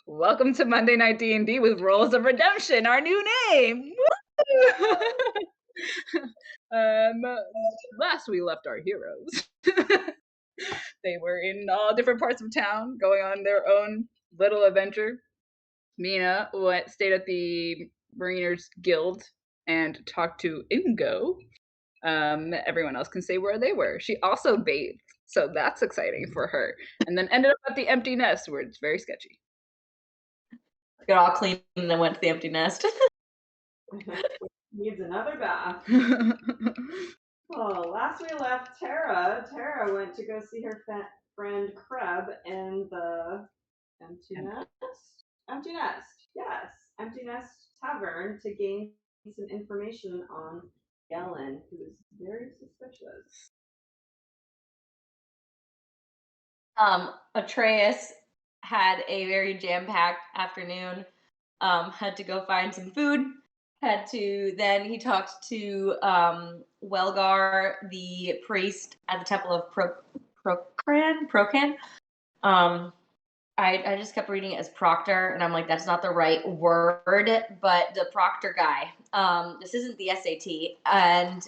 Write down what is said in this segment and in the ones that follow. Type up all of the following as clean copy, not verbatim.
Welcome to Monday Night D&D with Rolls of Redemption, our new name. Woo! um, Last we left our heroes. They were in all different parts of town, going on their own little adventure. Mina stayed at the Mariners Guild and talked to Ingo. Everyone else can say where they were. She also bathed, so that's exciting for her. And then ended up at the empty nest, where it's very sketchy. Got all clean and then went to the empty nest. Needs another bath. Oh, last we left Tara went to go see her friend Kreb in the Empty Nest? Empty Nest, yes. Empty Nest Tavern to gain some information on Galen, who is very suspicious. Atreus had a very jam-packed afternoon. Had to go find some food. Then he talked to Welgar, the priest at the Temple of Procan. I just kept reading it as Proctor, and I'm like, that's not the right word, but the Proctor guy. This isn't the SAT, and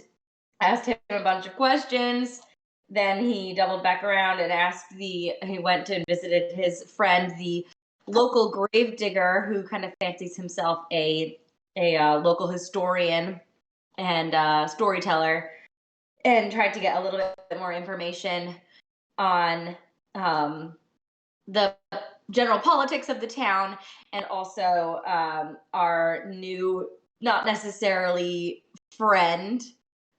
asked him a bunch of questions. Then he doubled back around and he went and visited his friend, the local gravedigger, who kind of fancies himself a local historian and storyteller, and tried to get a little bit more information on the general politics of the town, and also our new, not necessarily friend,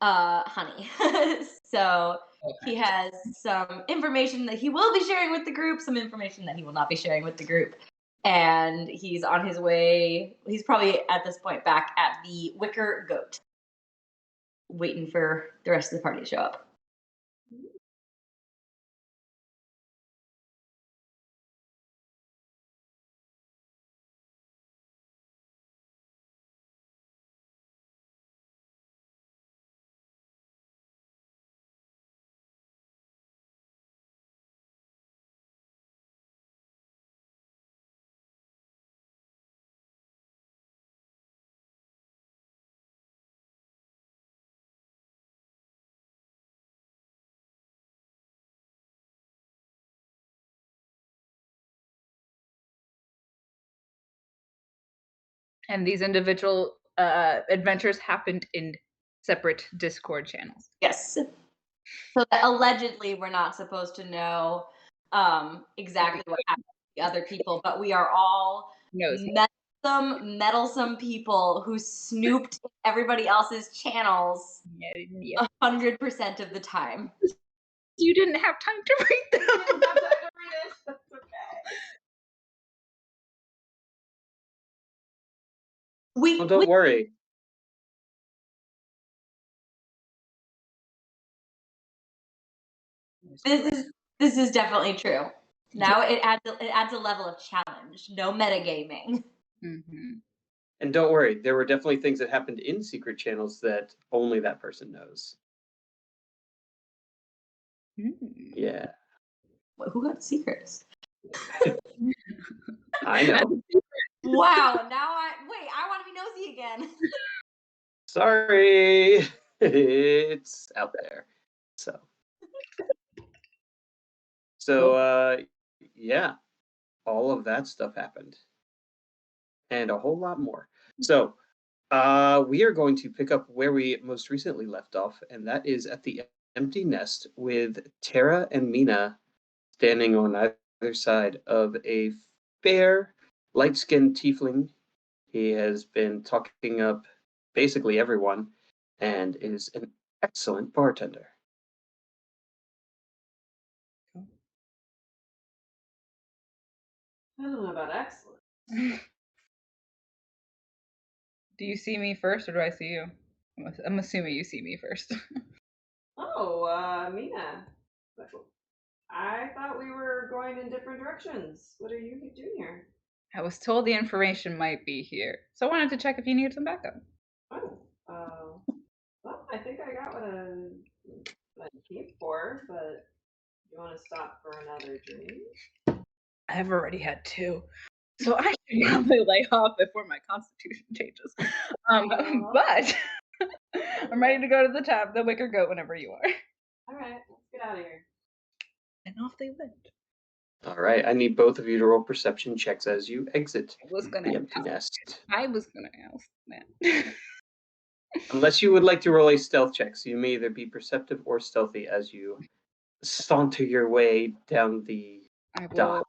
Honey. So he has some information that he will be sharing with the group, some information that he will not be sharing with the group. And he's on his way. He's probably at this point back at the Wicker Goat, waiting for the rest of the party to show up. And these individual adventures happened in separate Discord channels. Yes. So allegedly, we're not supposed to know exactly what happened to the other people, but we are all meddlesome people who snooped in everybody else's channels 100% of the time. You didn't have time to read them. That's okay. Don't worry. This is definitely true. Now it adds a level of challenge. No metagaming. Mm-hmm. And don't worry, there were definitely things that happened in secret channels that only that person knows. Yeah. Who got secrets? I know. Wow. Now I want to be nosy again. Sorry. It's out there. So yeah, all of that stuff happened. And a whole lot more. So we are going to pick up where we most recently left off, and that is at the empty nest with Tara and Mina standing on either side of a fair, light-skinned tiefling. He has been talking up basically everyone and is an excellent bartender. I don't know about excellent. Do you see me first, or do I see you? I'm assuming you see me first. Oh, Mina. I thought we were going in different directions. What are you doing here? I was told the information might be here, so I wanted to check if you needed some backup. Oh, well, I think I got what I came for, but you want to stop for another drink? I've already had 2. So I should probably lay off before my constitution changes. But I'm ready to go to the Wicker Goat whenever you are. All right, let's get out of here. And off they went. All right, I need both of you to roll perception checks as you exit I was gonna the empty nest. ask that. Unless you would like to roll a stealth check, so you may either be perceptive or stealthy as you saunter your way down the I will dock.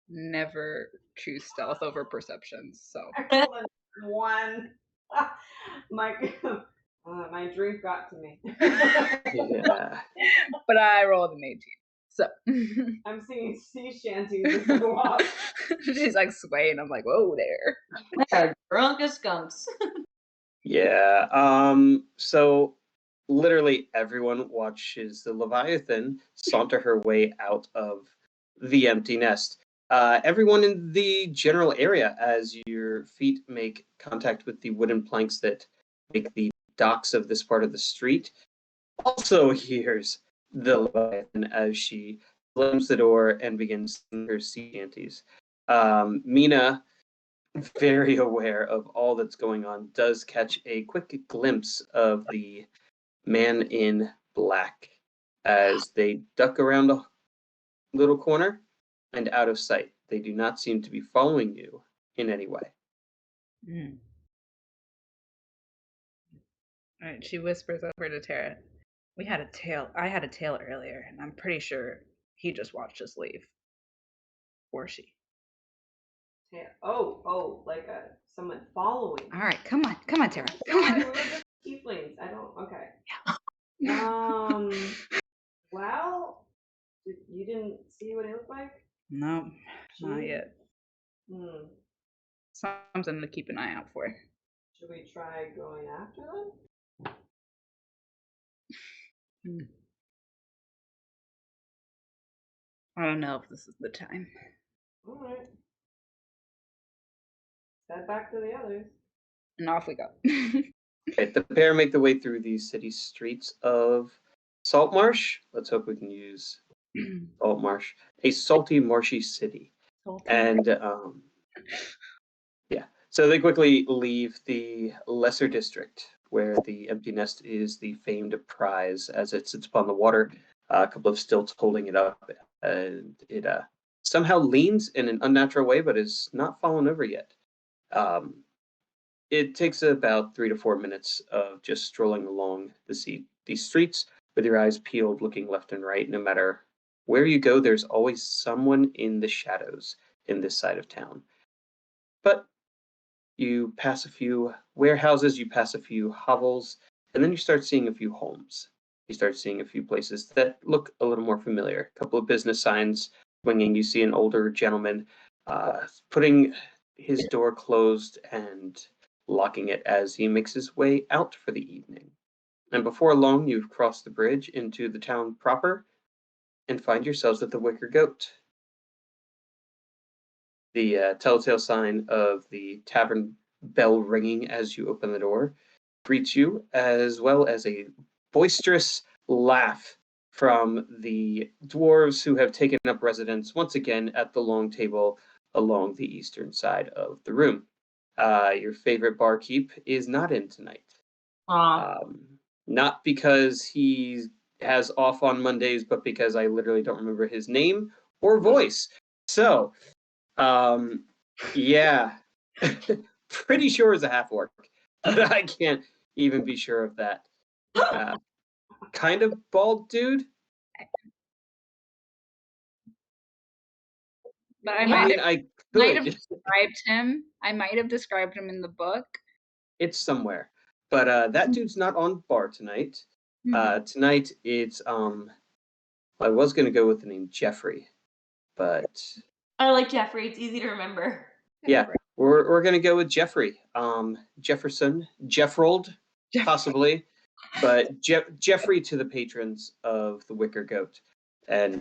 never choose stealth over perceptions. So I rolled a 1. My drink got to me. Yeah. but I rolled an 18. So I'm singing sea shanties as I walk. she's like swaying. I'm like, whoa there. They're drunk as skunks. Yeah. So literally everyone watches the Leviathan saunter her way out of the empty nest. Everyone in the general area, as your feet make contact with the wooden planks that make the docks of this part of the street, also hears the Leviathan as she slams the door and begins singing her sea shanties. Mina, very aware of all that's going on, does catch a quick glimpse of the man in black as they duck around a little corner and out of sight. They do not seem to be following you in any way. Mm. All right, she whispers over to Tara. I had a tail earlier, and I'm pretty sure he just watched us leave. Or she. Yeah. Oh, like someone following. All right, come on, Tara. Come Sorry, on. we were just tieflings. I don't. Okay. Well, you didn't see what it looked like? No, not Gee. yet. Something to keep an eye out for. Should we try going after them? I don't know if this is the time. All right. Head back to the others. And off we go. Okay, the pair make the way through the city streets of Saltmarsh. Let's hope we can use Saltmarsh, a salty, marshy city. And yeah, so they quickly leave the lesser district where the empty nest is the famed prize as it sits upon the water, a couple of stilts holding it up, and it somehow leans in an unnatural way, but is not fallen over yet. It takes about 3 to 4 minutes of just strolling along these streets with your eyes peeled, looking left and right. No matter where you go, there's always someone in the shadows in this side of town. But you pass a few warehouses, you pass a few hovels, and then you start seeing a few homes. You start seeing a few places that look a little more familiar. A couple of business signs swinging. You see an older gentleman putting his door closed and locking it as he makes his way out for the evening. And before long, you've crossed the bridge into the town proper and find yourselves at the Wicker Goat. The telltale sign of the tavern bell ringing as you open the door greets you, as well as a boisterous laugh from the dwarves who have taken up residence once again at the long table along the eastern side of the room. Your favorite barkeep is not in tonight. Not because he has off on Mondays, but because I literally don't remember his name or voice. So, yeah, pretty sure it's a half orc, but I can't even be sure of that. Kind of bald dude. But I mean, I might have could. described him. I might have described him in the book. It's somewhere, but that dude's not on bar tonight. Tonight it's I was gonna go with the name Jeffrey, but I like Jeffrey. It's easy to remember. yeah, we're gonna go with Jeffrey. Jefferson, Jeffrold, possibly, but Jeffrey to the patrons of the Wicker Goat, and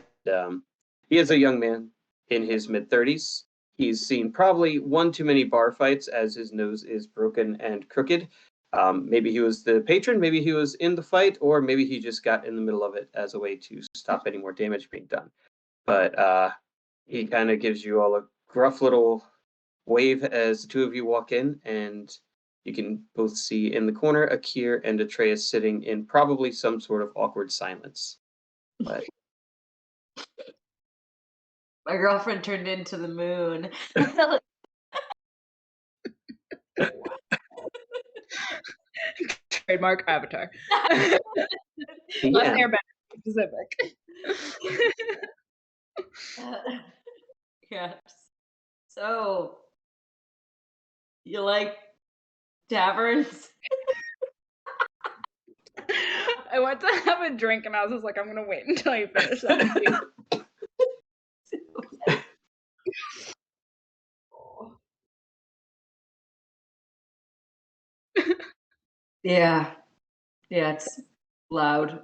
he is a young man in his mid-30s. He's seen probably one too many bar fights as his nose is broken and crooked. Maybe he was the patron, maybe he was in the fight, or maybe he just got in the middle of it as a way to stop any more damage being done. But He kind of gives you all a gruff little wave as the two of you walk in, and you can both see in the corner Akir and Atreus sitting in probably some sort of awkward silence. But My girlfriend turned into the moon. Trademark Avatar. Last yeah, Airbender Pacific. Yes. So, you like taverns? I went to have a drink and I was just like, I'm gonna wait until you finish that. Yeah. Yeah, it's loud.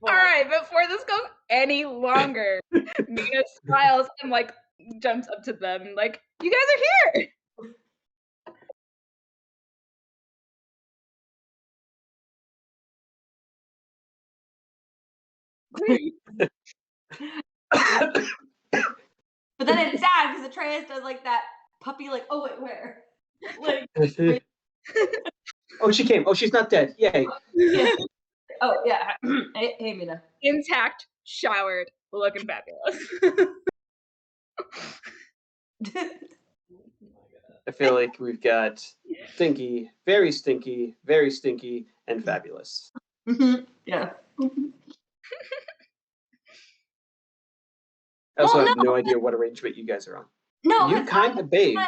All right, before this goes any longer, Mina smiles and like jumps up to them, like, you guys are here. But then it's sad because Atreus does like that puppy, like, oh wait, where? Like, oh, she came. Oh, she's not dead. Yay. yeah. Oh yeah. Hey, Mina. Intact, showered, looking fabulous. I feel like we've got stinky, very stinky, very stinky, and fabulous. Yeah. I also Well, have no, no idea what arrangement you guys are on. No, You because kind of bathed.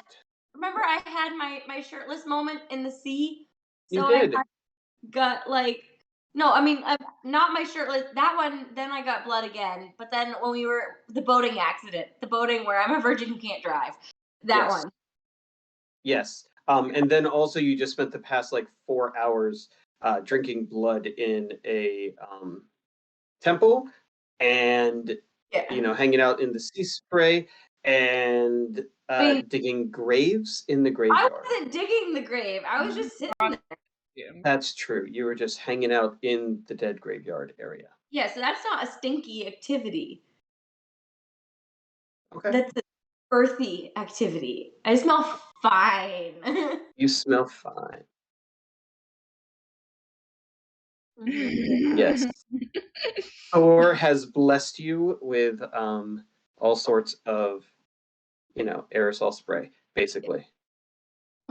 remember I had my shirtless moment in the sea. You So did. I got like no, I mean not my shirtless. That one. Then I got blood again. But then when we were the boating accident, the boating where I'm a virgin who can't drive, that Yes. one. Yes. And then also you just spent the past like 4 hours drinking blood in a temple and Yeah. hanging out in the sea spray and I mean, digging graves in the I graveyard. wasn't digging the grave. I was just sitting there. That's true. You were just hanging out in the dead graveyard area. Yeah, so that's not a stinky activity. Okay. That's an earthy activity. I smell fine. You smell fine. Yes. Thor has blessed you with all sorts of, aerosol spray, basically.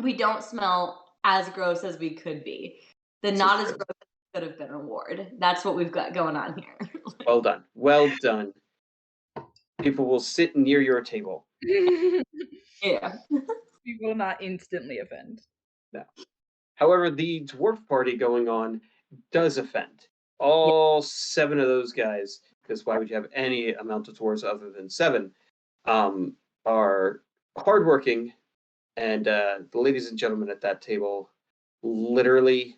We don't smell as gross as we could be. The This not is as true. gross could have been a award. That's what we've got going on here. Well done. Well done. People will sit near your table. Yeah. We will not instantly offend. No. However, the dwarf party going on does offend. All 7 of those guys, because why would you have any amount of dwarves other than 7, are hardworking, and the ladies and gentlemen at that table literally,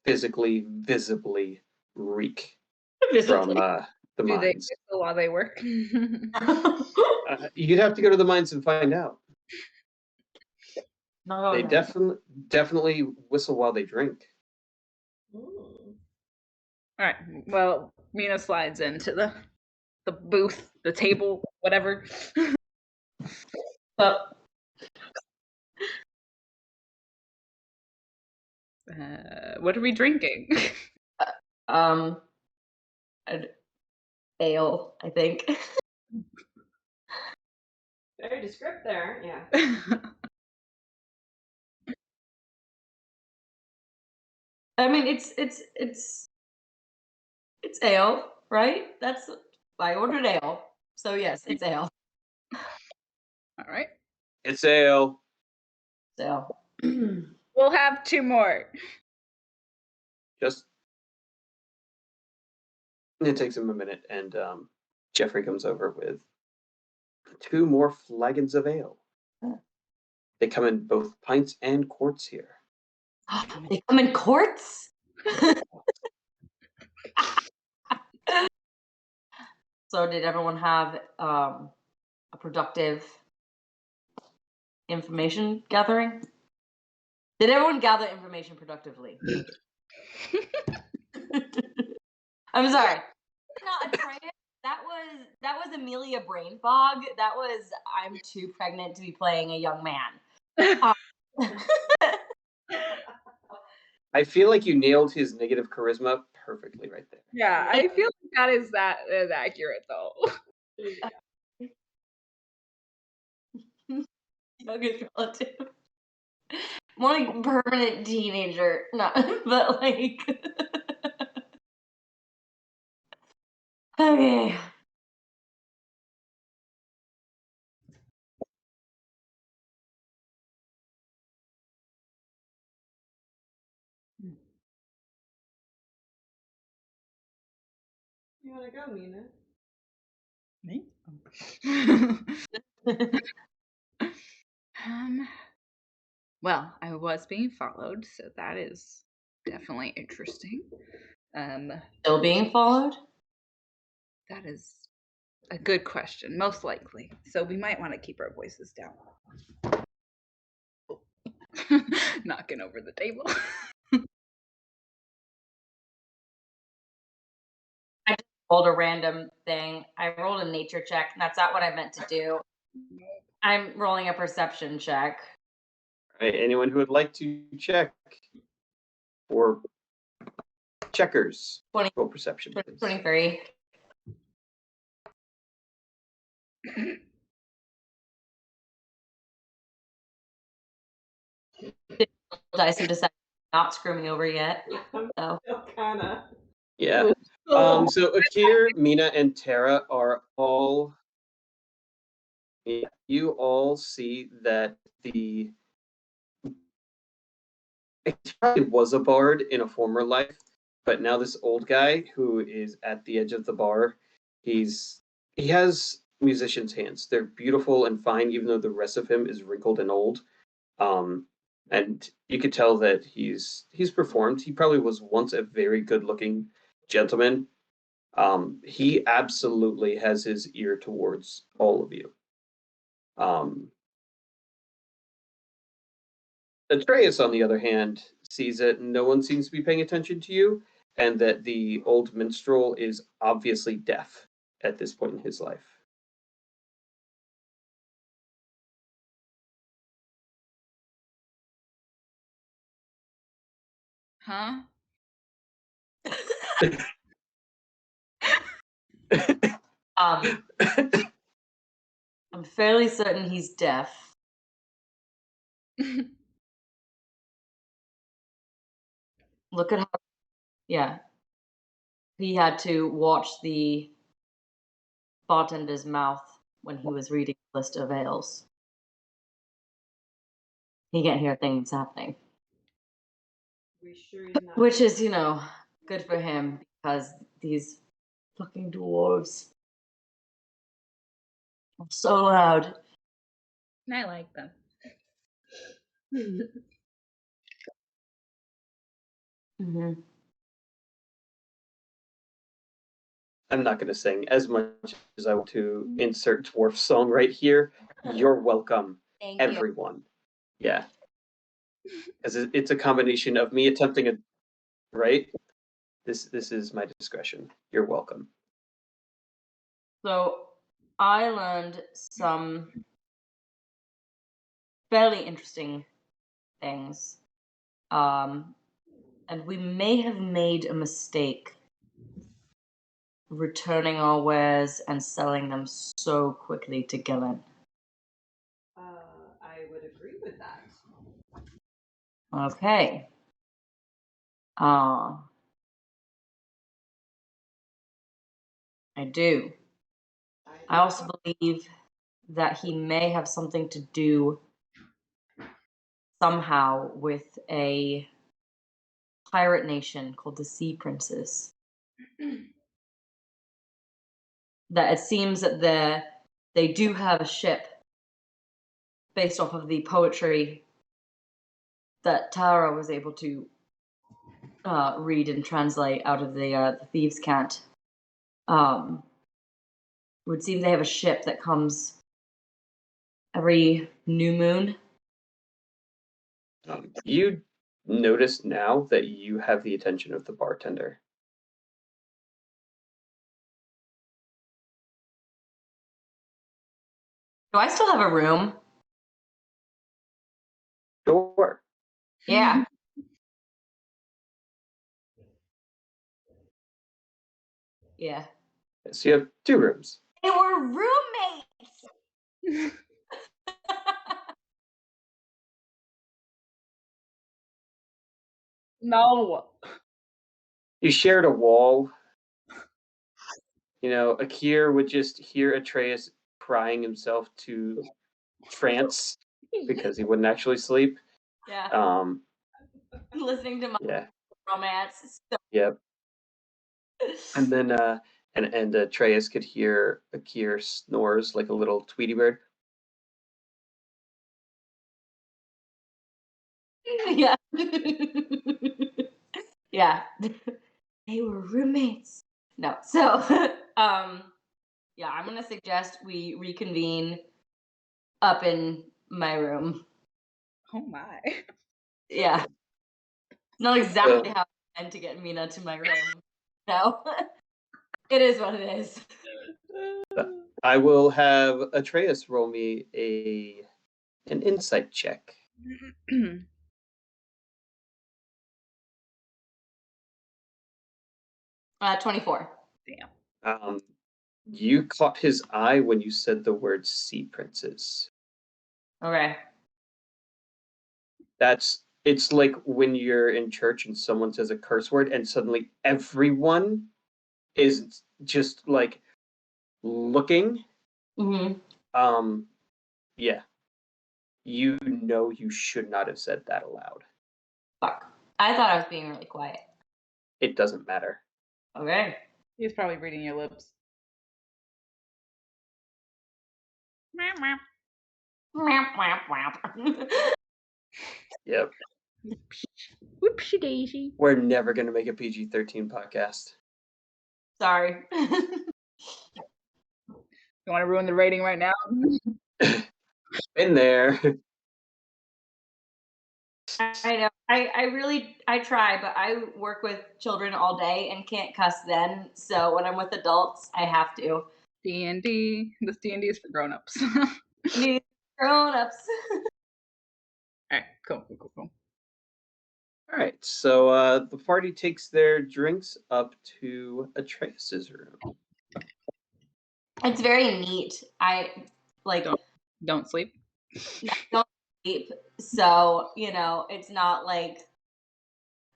physically, visibly reek from the Do they mines. whistle while they work? You'd have to go to the mines and find out. No, They no. definitely whistle while they drink. Mm. All right. Well, Mina slides into the booth, the table, whatever. But What are we drinking? an ale, I think. Very descriptive there. Yeah. I mean, it's ale, right? That's I ordered ale, so yes, it's ale. All right. It's ale. So We'll have 2 more. Just it takes him a minute, and Jeffrey comes over with 2 more flagons of ale. They come in both pints and quarts here. they come in quarts. So did everyone have a productive information gathering? Did everyone gather information productively? I'm sorry. not Atreus. That was Amelia Brainfog. That was I'm too pregnant to be playing a young man. Um, I feel like you nailed his negative charisma perfectly right there. Yeah, I feel like that is accurate though. youngest relative. More like permanent teenager. Not but like okay. You want to go, Mina? Me? Um, well, I was being followed, so that is definitely interesting. Still being followed? That is a good question, most likely. So we might want to keep our voices down. Knocking over the table. I just rolled a random thing. I rolled a nature check. That's not what I meant to do. I'm rolling a perception check. All right, anyone who would like to check or checkers, 20, roll perception, please. 23. Dice who decided to not screw me over yet. So Still kinda. Yeah. So Akir, Mina, and Tara are all. Yeah, you all see that the. It probably was a bard in a former life, but now this old guy who is at the edge of the bar, he has musician's hands. They're beautiful and fine, even though the rest of him is wrinkled and old. And you could tell that he's performed. He probably was once a very good looking gentleman. He absolutely has his ear towards all of you. Atreus, on the other hand, sees that no one seems to be paying attention to you, and that the old minstrel is obviously deaf at this point in his life. Huh? I'm fairly certain he's deaf. Look at how yeah. He had to watch the bartender's mouth when he was reading the list of ales. He can't hear things happening. We sure he's not. Which is, good for him because these fucking dwarves are so loud. And I like them. Mm-hmm. I'm not going to sing as much as I want to insert dwarf song right here. You're welcome, Thank everyone. Yeah. Because it's a combination of me attempting a right. This is my discretion. You're welcome. So I learned some fairly interesting things. And we may have made a mistake returning our wares and selling them so quickly to Gillen. I would agree with that. Okay. I do. I also believe that he may have something to do somehow with a pirate nation called the Sea Princes. That it seems that they do have a ship based off of the poetry that Tara was able to read and translate out of the Thieves' Cant. It would seem they have a ship that comes every new moon. You notice now that you have the attention of the bartender. Do I still have a room? Sure. Yeah. Yeah. So you have 2 rooms. They were roommates. No. You shared a wall. You know, Akir would just hear Atreus crying himself to trance because he wouldn't actually sleep. Yeah. Um, Listening to my yeah, romance. yep. And then and Atreus could hear Akir snores like a little Tweety bird. Yeah. Yeah. They were roommates. No. So yeah, I'm gonna suggest we reconvene up in my room. Oh my. Yeah. Not exactly how I meant to get Mina to my room. No. It is what it is. I will have Atreus roll me an insight check. 24. You caught his eye when you said the word sea princes. Okay. It's like when you're in church and someone says a curse word and suddenly everyone is just like looking. Mm-hmm. Yeah. You know you should not have said that aloud. Fuck. I thought I was being really quiet. It doesn't matter. Okay. He's probably reading your lips. Meow, meow. Whap, whap, whap. Yep. Whoopsie daisy. We're never gonna make a PG-13 podcast. Sorry. You want to ruin the rating right now? Been there. I know. I really try, but I work with children all day and can't cuss then. So when I'm with adults, I have to. D&D. This D&D is for grown-ups. Need grown-ups. Alright, cool. All right, so the party takes their drinks up to Atreus's room. It's very neat. I like Don't sleep. don't sleep. So, you know, it's not like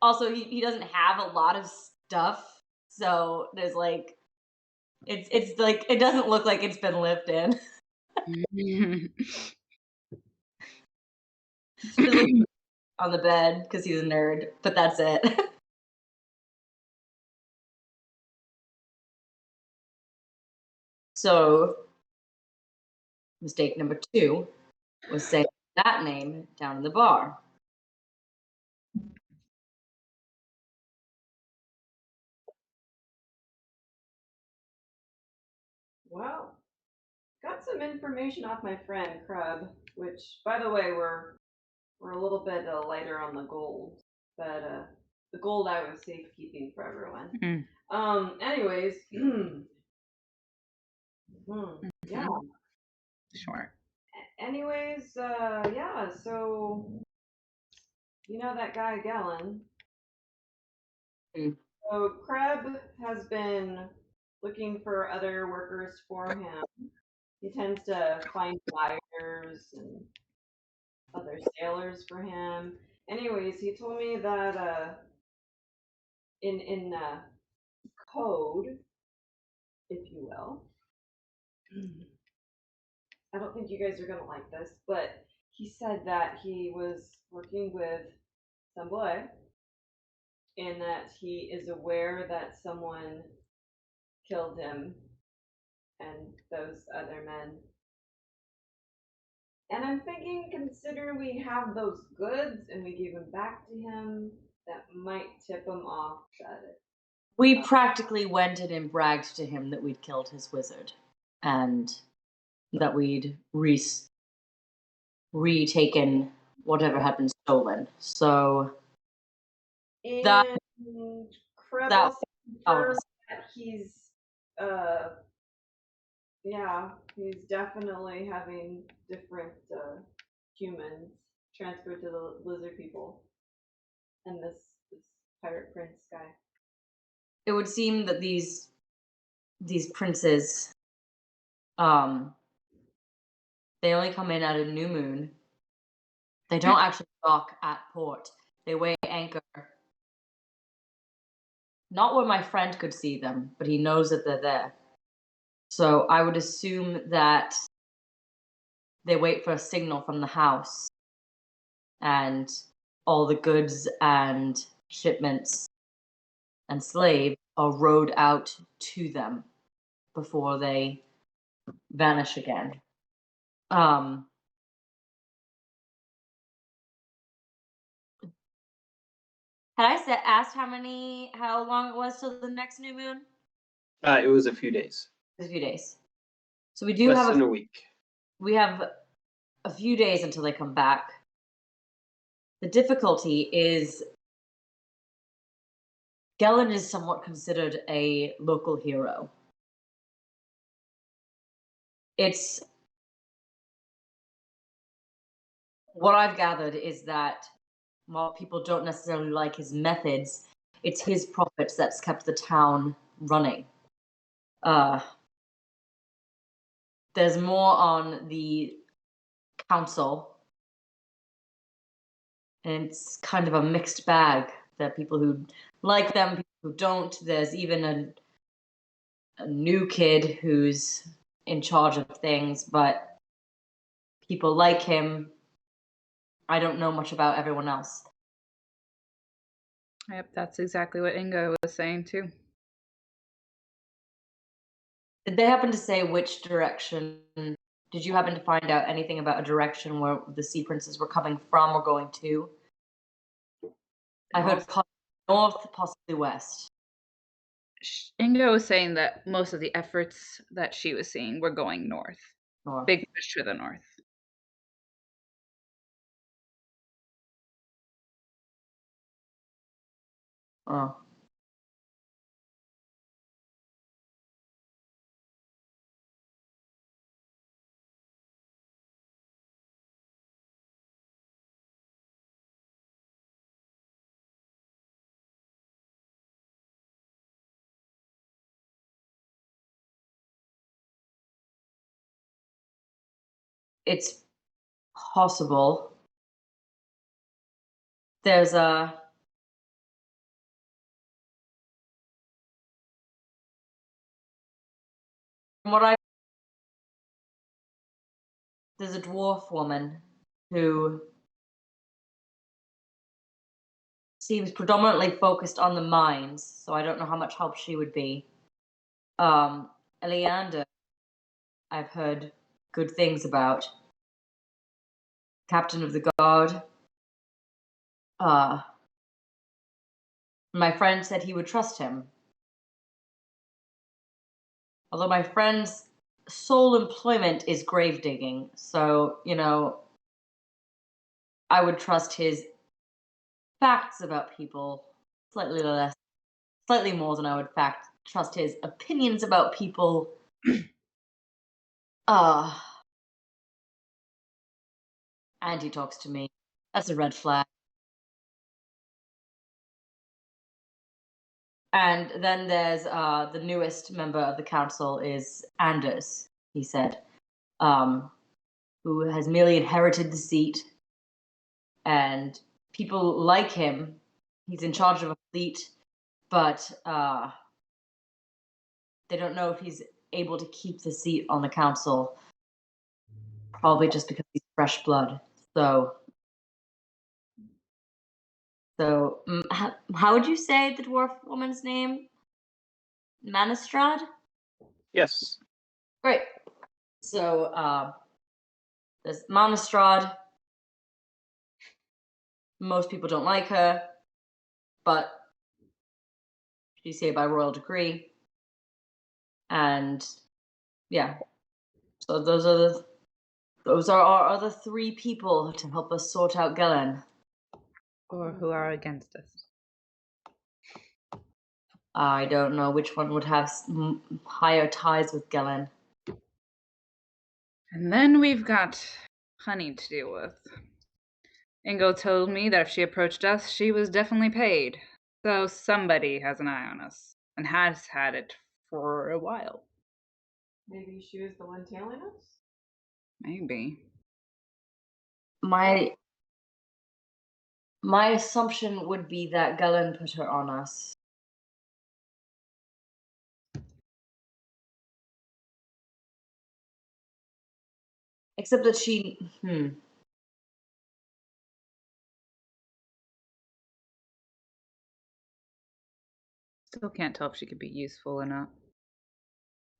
also he doesn't have a lot of stuff. So there's like it's like it doesn't look like it's been lived in. Just like on the bed because he's a nerd, but that's it. So mistake number 2 was saying that name down in the bar. Well, got some information off my friend Krub, which, by the way, we're a little bit lighter on the gold, but the gold I was safekeeping for everyone. Anyways, yeah. Sure. Anyways, yeah. So you know that guy Galen. Mm. So Kreb has been looking for other workers for him. He tends to find buyers and other sailors for him. Anyways, he told me that in code, if you will. I don't think you guys are gonna like this, but he said that he was working with some boy, and that he is aware that someone killed him and those other men. And I'm thinking, considering we have those goods and we gave them back to him, that might tip him off that it. We practically went in and bragged to him that we'd killed his wizard and that we'd retaken whatever had been stolen. So that And Kreb that also confirmed that he's Yeah, he's definitely having different humans transferred to the lizard people and this pirate prince guy. It would seem that these princes, um, they only come in at a new moon. They don't actually dock at port. They weigh anchor. Not where my friend could see them, but he knows that they're there. So I would assume that they wait for a signal from the house, and all the goods and shipments and slaves are rowed out to them before they vanish again. Um, had I asked how long it was till the next new moon? It was a few days, A few days. So we do less have than a week. we have a few days until they come back. The difficulty is Gellin is somewhat considered a local hero. It's what I've gathered is that while people don't necessarily like his methods, it's his profits that's kept the town running. There's more on the council, and it's kind of a mixed bag. There are people who like them, people who don't. There's even a new kid who's in charge of things, but people like him. I don't know much about everyone else. Yep, that's exactly what Ingo was saying too. Did they happen to say which direction? Did you happen to find out anything about a direction where the sea princes were coming from or going to? I heard north, possibly west. Ingo was saying that most of the efforts that she was seeing were going north. North. Big push to the north. Oh. It's possible. There's a from what I there's a dwarf woman who seems predominantly focused on the mines, so I don't know how much help she would be. Eleander, I've heard good things about. Captain of the guard. My friend said he would trust him. Although my friend's sole employment is grave digging, so, I would trust his facts about people slightly more than I would trust his opinions about people. Uh, and he talks to me. That's a red flag. And then there's the newest member of the council is Anders, he said, who has merely inherited the seat, and people like him. He's in charge of a fleet, but they don't know if he's able to keep the seat on the council, probably just because he's fresh blood. So how would you say the dwarf woman's name? Manistrad? Yes. Great. So there's Manistrad. Most people don't like her, but she's here by royal decree. And yeah, so those are our other three people to help us sort out Gelen. Or who are against us. I don't know which one would have higher ties with Gelen. And then we've got Honey to deal with. Ingo told me that if she approached us, she was definitely paid. So somebody has an eye on us, and has had it for a while. Maybe she was the one tailing us? Maybe. My assumption would be that Galen put her on us. Except that she Still can't tell if she could be useful or not.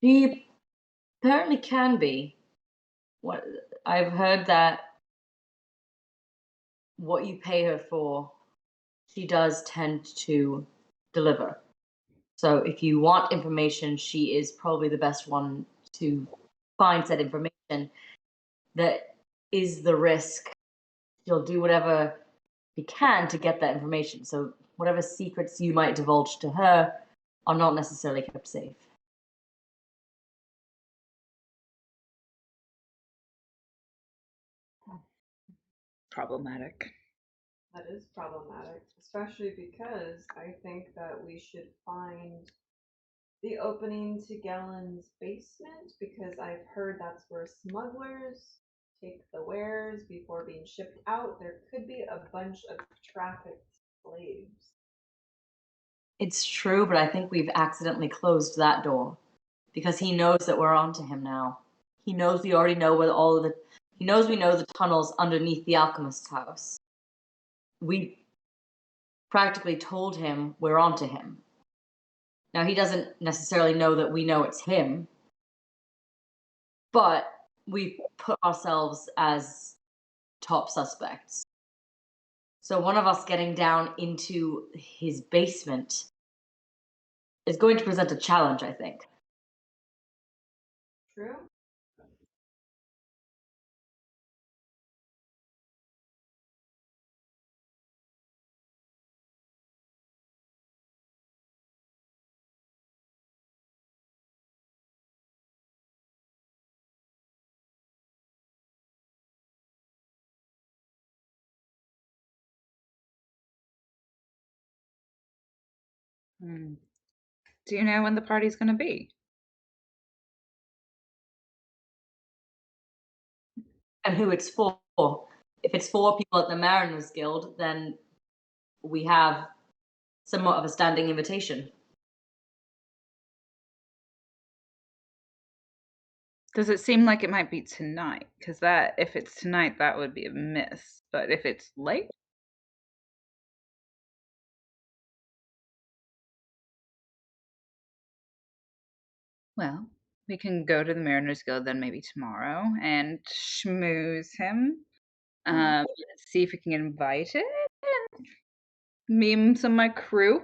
she apparently can be. What I've heard that what you pay her for, she does tend to deliver. So if you want information, she is probably the best one to find said information. That is the risk. She'll do whatever she can to get that information. So whatever secrets you might divulge to her are not necessarily kept safe. Problematic. That is problematic, especially because I think that we should find the opening to Galen's basement, because I've heard that's where smugglers take the wares before being shipped out. There could be a bunch of trafficked slaves. It's true, but I think we've accidentally closed that door because he knows that we're onto him now. He knows we already know where all of the. He knows we know the tunnels underneath the alchemist's house. We practically told him we're onto him. Now he doesn't necessarily know that we know it's him, but we put ourselves as top suspects. So one of us getting down into his basement is going to present a challenge, I think. True? Do you know when the party's gonna be? And who it's for. If it's for people at the Mariners Guild, then we have somewhat of a standing invitation. Does it seem like it might be tonight? Because if it's tonight, that would be a miss. But if it's late, well, we can go to the Mariners Guild then maybe tomorrow and schmooze him. See if we can get invited. Me some of my crew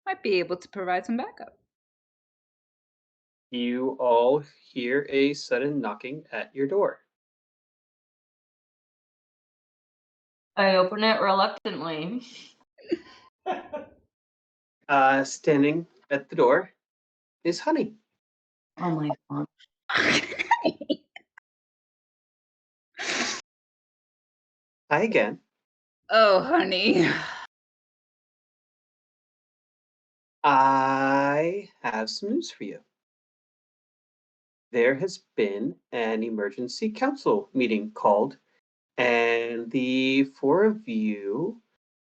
might be able to provide some backup. You all hear a sudden knocking at your door. I open it reluctantly. Standing at the door is Honey. Oh my god. Hi again. Oh, honey. I have some news for you. There has been an emergency council meeting called, and the four of you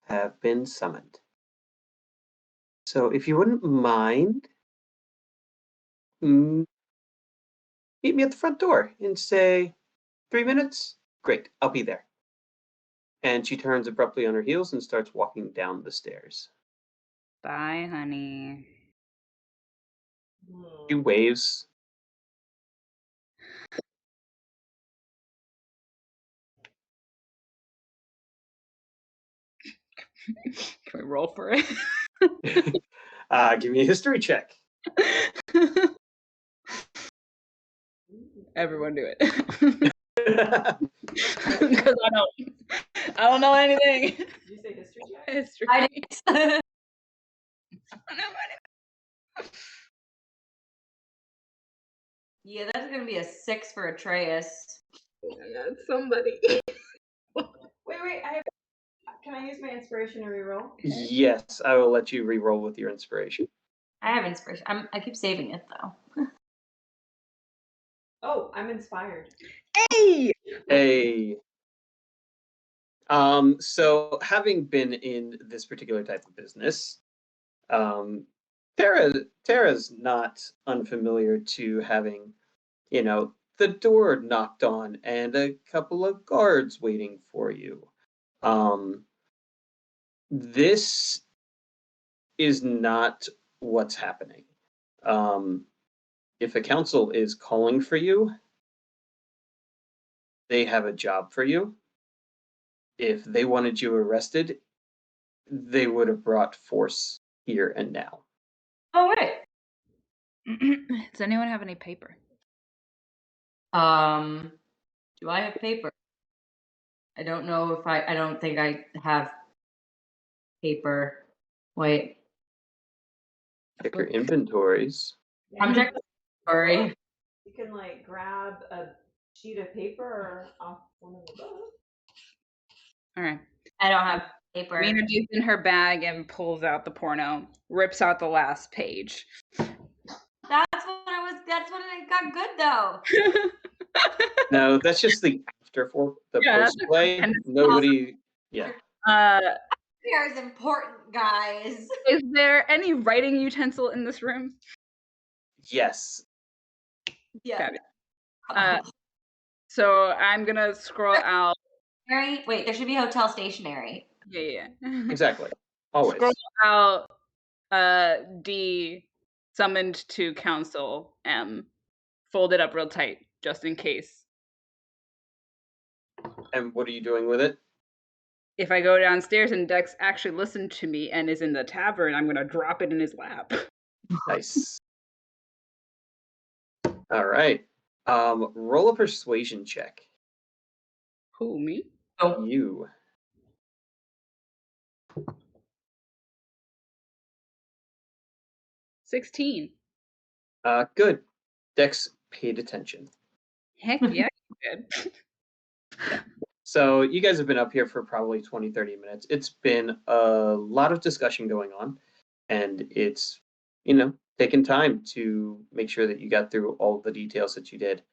have been summoned. So if you wouldn't mind, meet me at the front door in, say, 3 minutes. Great, I'll be there. And she turns abruptly on her heels and starts walking down the stairs. Bye, honey. She waves. Can we roll for it? Give me a history check. Everyone do it. Because I don't know anything. Did you say history check? History. I I don't know anything. Yeah, that's gonna be a 6 for Atreus. Yeah, somebody. Wait. Can I use my inspiration to reroll? Yes, I will let you re-roll with your inspiration. I have inspiration. I keep saving it though. Oh, I'm inspired. Hey! Hey. So having been in this particular type of business, Tara's not unfamiliar to having, the door knocked on and a couple of guards waiting for you. This is not what's happening. If a council is calling for you, they have a job for you. If they wanted you arrested, they would have brought force here and now. Oh wait. Does anyone have any paper? Do I have paper? I don't know if I don't think I have paper. Wait. Check your inventories. I'm checking. Sorry. You can like grab a sheet of paper off one of the books. All right. I don't have paper. Mina digs in her bag and pulls out the porno, rips out the last page. That's when it got good though. No, that's just the post play. and Nobody, yeah. Hair is important, guys. Is there any writing utensil in this room? Yes. Yeah. So I'm gonna scroll out. Wait, there should be hotel stationery. Yeah. Exactly. Always. Scroll out. D summoned to council. M folded up real tight just in case. And what are you doing with it? If I go downstairs and Dex actually listened to me and is in the tavern, I'm gonna drop it in his lap. Nice. All right. Roll a persuasion check. Who, me? Oh. You. 16. Good. Dex paid attention. Heck yeah, you did. So you guys have been up here for probably 20, 30 minutes. It's been a lot of discussion going on, and it's, taken time to make sure that you got through all the details that you did.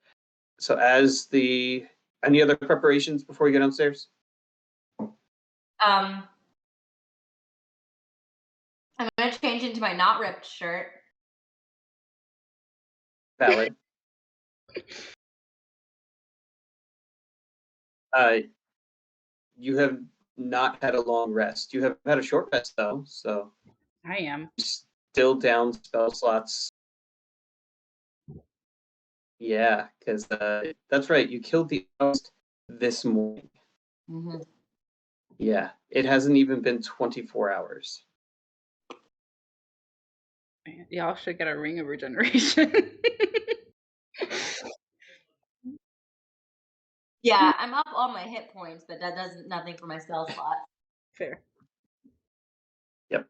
So any other preparations before you get downstairs? I'm gonna change into my not ripped shirt. Valid. You have not had a long rest. You have had a short rest though, so I am. still down spell slots. Yeah, because that's right. You killed the host this morning. Mm-hmm. Yeah, it hasn't even been 24 hours. Y'all should get a ring of regeneration. Yeah, I'm up all my hit points, but that does nothing for my spell slot. Fair. Yep.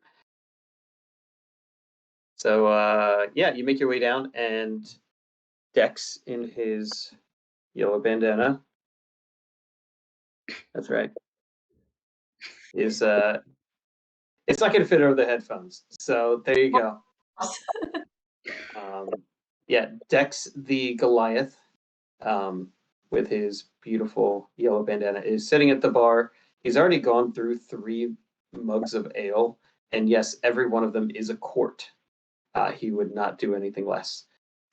So yeah, you make your way down, and Dex in his yellow bandana. That's right. Is it's not gonna fit over the headphones. So there you go. Yeah, Dex the Goliath, with his beautiful yellow bandana, is sitting at the bar. He's already gone through 3 mugs of ale, and yes, every one of them is a quart. He would not do anything less.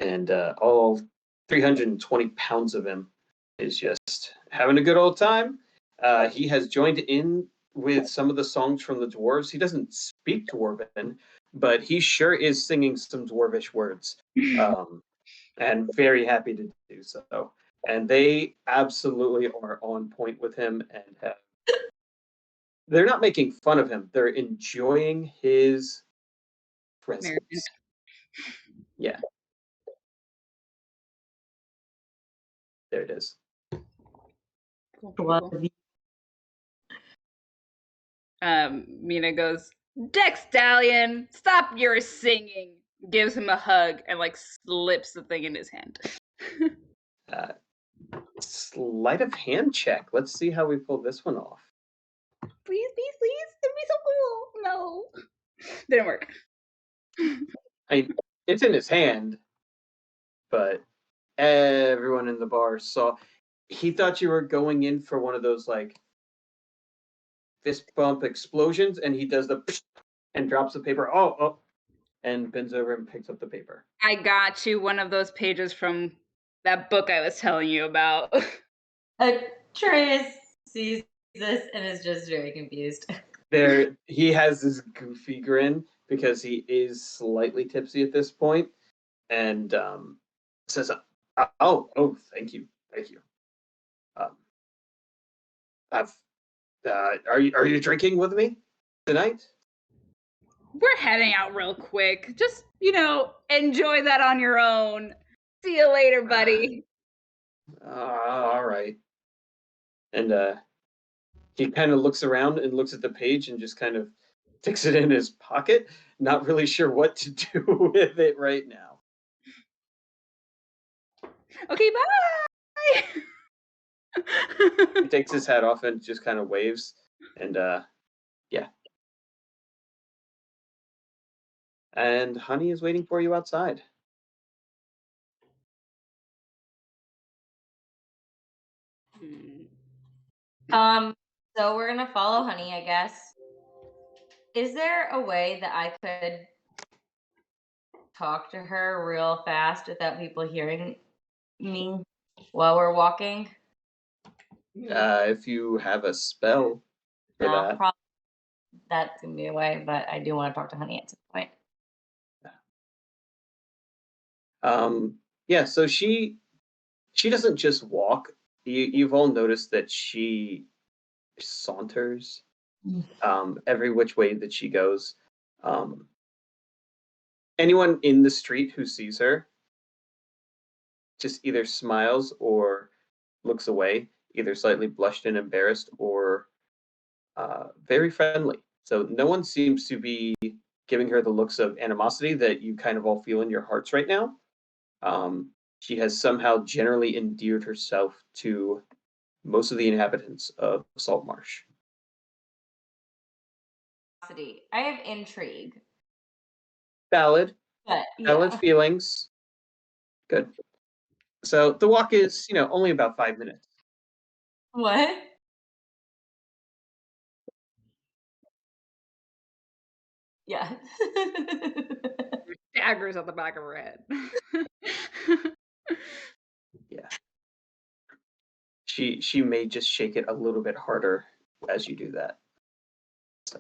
And all 320 pounds of him is just having a good old time. He has joined in with some of the songs from the dwarves. He doesn't speak Dwarven, but he sure is singing some Dwarvish words. And very happy to do so. And they absolutely are on point with him and they're not making fun of him. They're enjoying his presence. Yeah. There it is. Cool. Mina goes, Dex Stallion, stop your singing. gives him a hug, and like slips the thing in his hand. Uh, sleight of hand check. Let's see how we pull this one off. Please, please, please. It'd be so cool. No. Didn't work. I mean, it's in his hand, but everyone in the bar saw. He thought you were going in for one of those like fist bump explosions, and he does the and drops the paper. Oh, and bends over and picks up the paper. I got you one of those pages from that book I was telling you about. Atreus sees this and is just very confused. There, he has this goofy grin because he is slightly tipsy at this point, and says, "Oh, thank you. Um, are you drinking with me tonight?" We're heading out real quick. Just, enjoy that on your own. See you later, buddy. All right. And he kind of looks around and looks at the page and just kind of sticks it in his pocket, not really sure what to do with it right now. Okay, bye. He takes his hat off and just kind of waves, and yeah. And Honey is waiting for you outside. So we're gonna follow Honey, I guess. Is there a way that I could talk to her real fast without people hearing me while we're walking? If you have a spell for No, that. probably that's gonna be a way, but I do want to talk to Honey at some point. Yeah, so she doesn't just walk. You've all noticed that she saunters every which way that she goes. Anyone in the street who sees her just either smiles or looks away, either slightly blushed and embarrassed or very friendly. So no one seems to be giving her the looks of animosity that you kind of all feel in your hearts right now. She has somehow generally endeared herself to most of the inhabitants of Saltmarsh. I have intrigue, Valid but yeah. feelings. Good. So the walk is, only about 5 minutes. What? Yeah. Daggers on the back of her head. Yeah. She may just shake it a little bit harder as you do that. So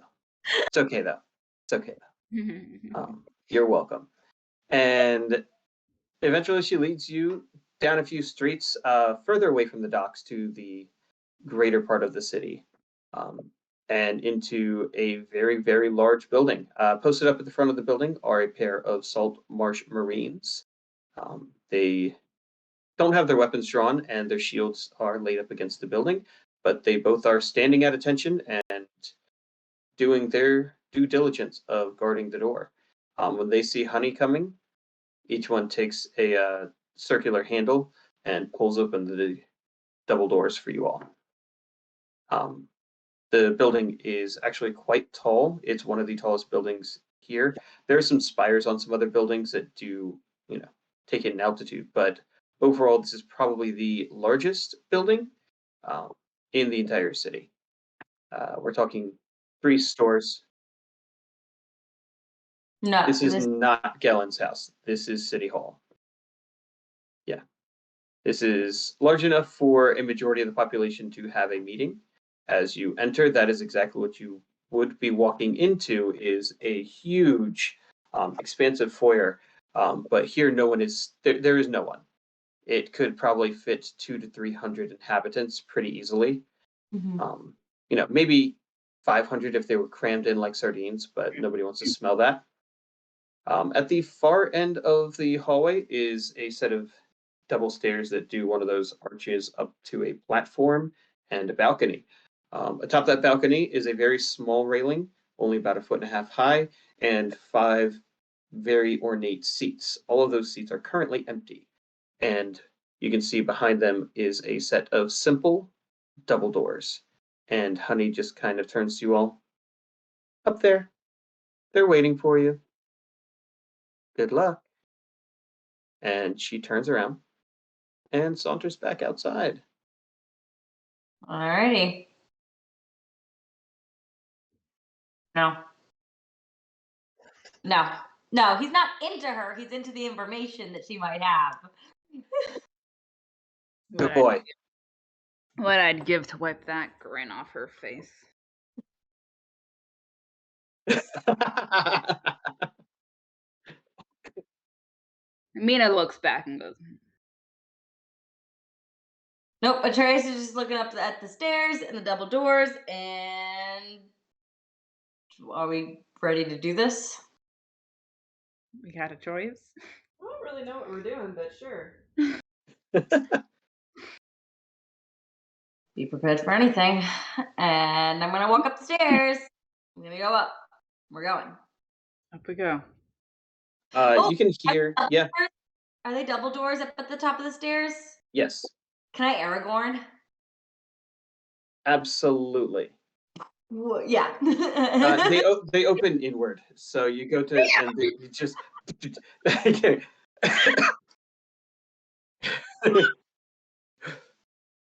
it's okay though. It's okay though. You're welcome. And eventually she leads you down a few streets further away from the docks to the greater part of the city, and into a very, very large building. Posted up at the front of the building are a pair of Salt Marsh Marines. They don't have their weapons drawn and their shields are laid up against the building, but they both are standing at attention and doing their due diligence of guarding the door. When they see Honey coming, each one takes a circular handle and pulls open the double doors for you all. The building is actually quite tall. It's one of the tallest buildings here. There are some spires on some other buildings that do, take it in altitude, but overall, this is probably the largest building in the entire city. We're talking 3 stores. No, This is not Gellen's house. This is City Hall. Yeah. This is large enough for a majority of the population to have a meeting. As you enter, that is exactly what you would be walking into, is a huge, expansive foyer. But here, no one is. There is no one. It could probably fit 200 to 300 inhabitants pretty easily. Maybe 500 if they were crammed in like sardines, but nobody wants to smell that. At the far end of the hallway is a set of double stairs that do one of those arches up to a platform and a balcony. Atop that balcony is a very small railing, only about 1.5 feet high, and 5 very ornate seats. All of those seats are currently empty. And you can see behind them is a set of simple double doors. And Honey just kind of turns to you all. Up there. They're waiting for you. Good luck. And she turns around and saunters back outside. Alrighty. No. No. No, he's not into her. He's into the information that she might have. Good boy. What I'd give to wipe that grin off her face. Mina looks back and goes, Nope, Atreus is just looking up at the stairs and the double doors, and are we ready to do this? we got a choice. I don't really know what we're doing, but sure. Be prepared for anything. And I'm gonna walk up the stairs. I'm gonna go up. We're going. Up we go. You can hear, yeah, Are they double doors up at the top of the stairs? yes, Can I Aragorn? absolutely. Yeah. They open inward, so you go to and you just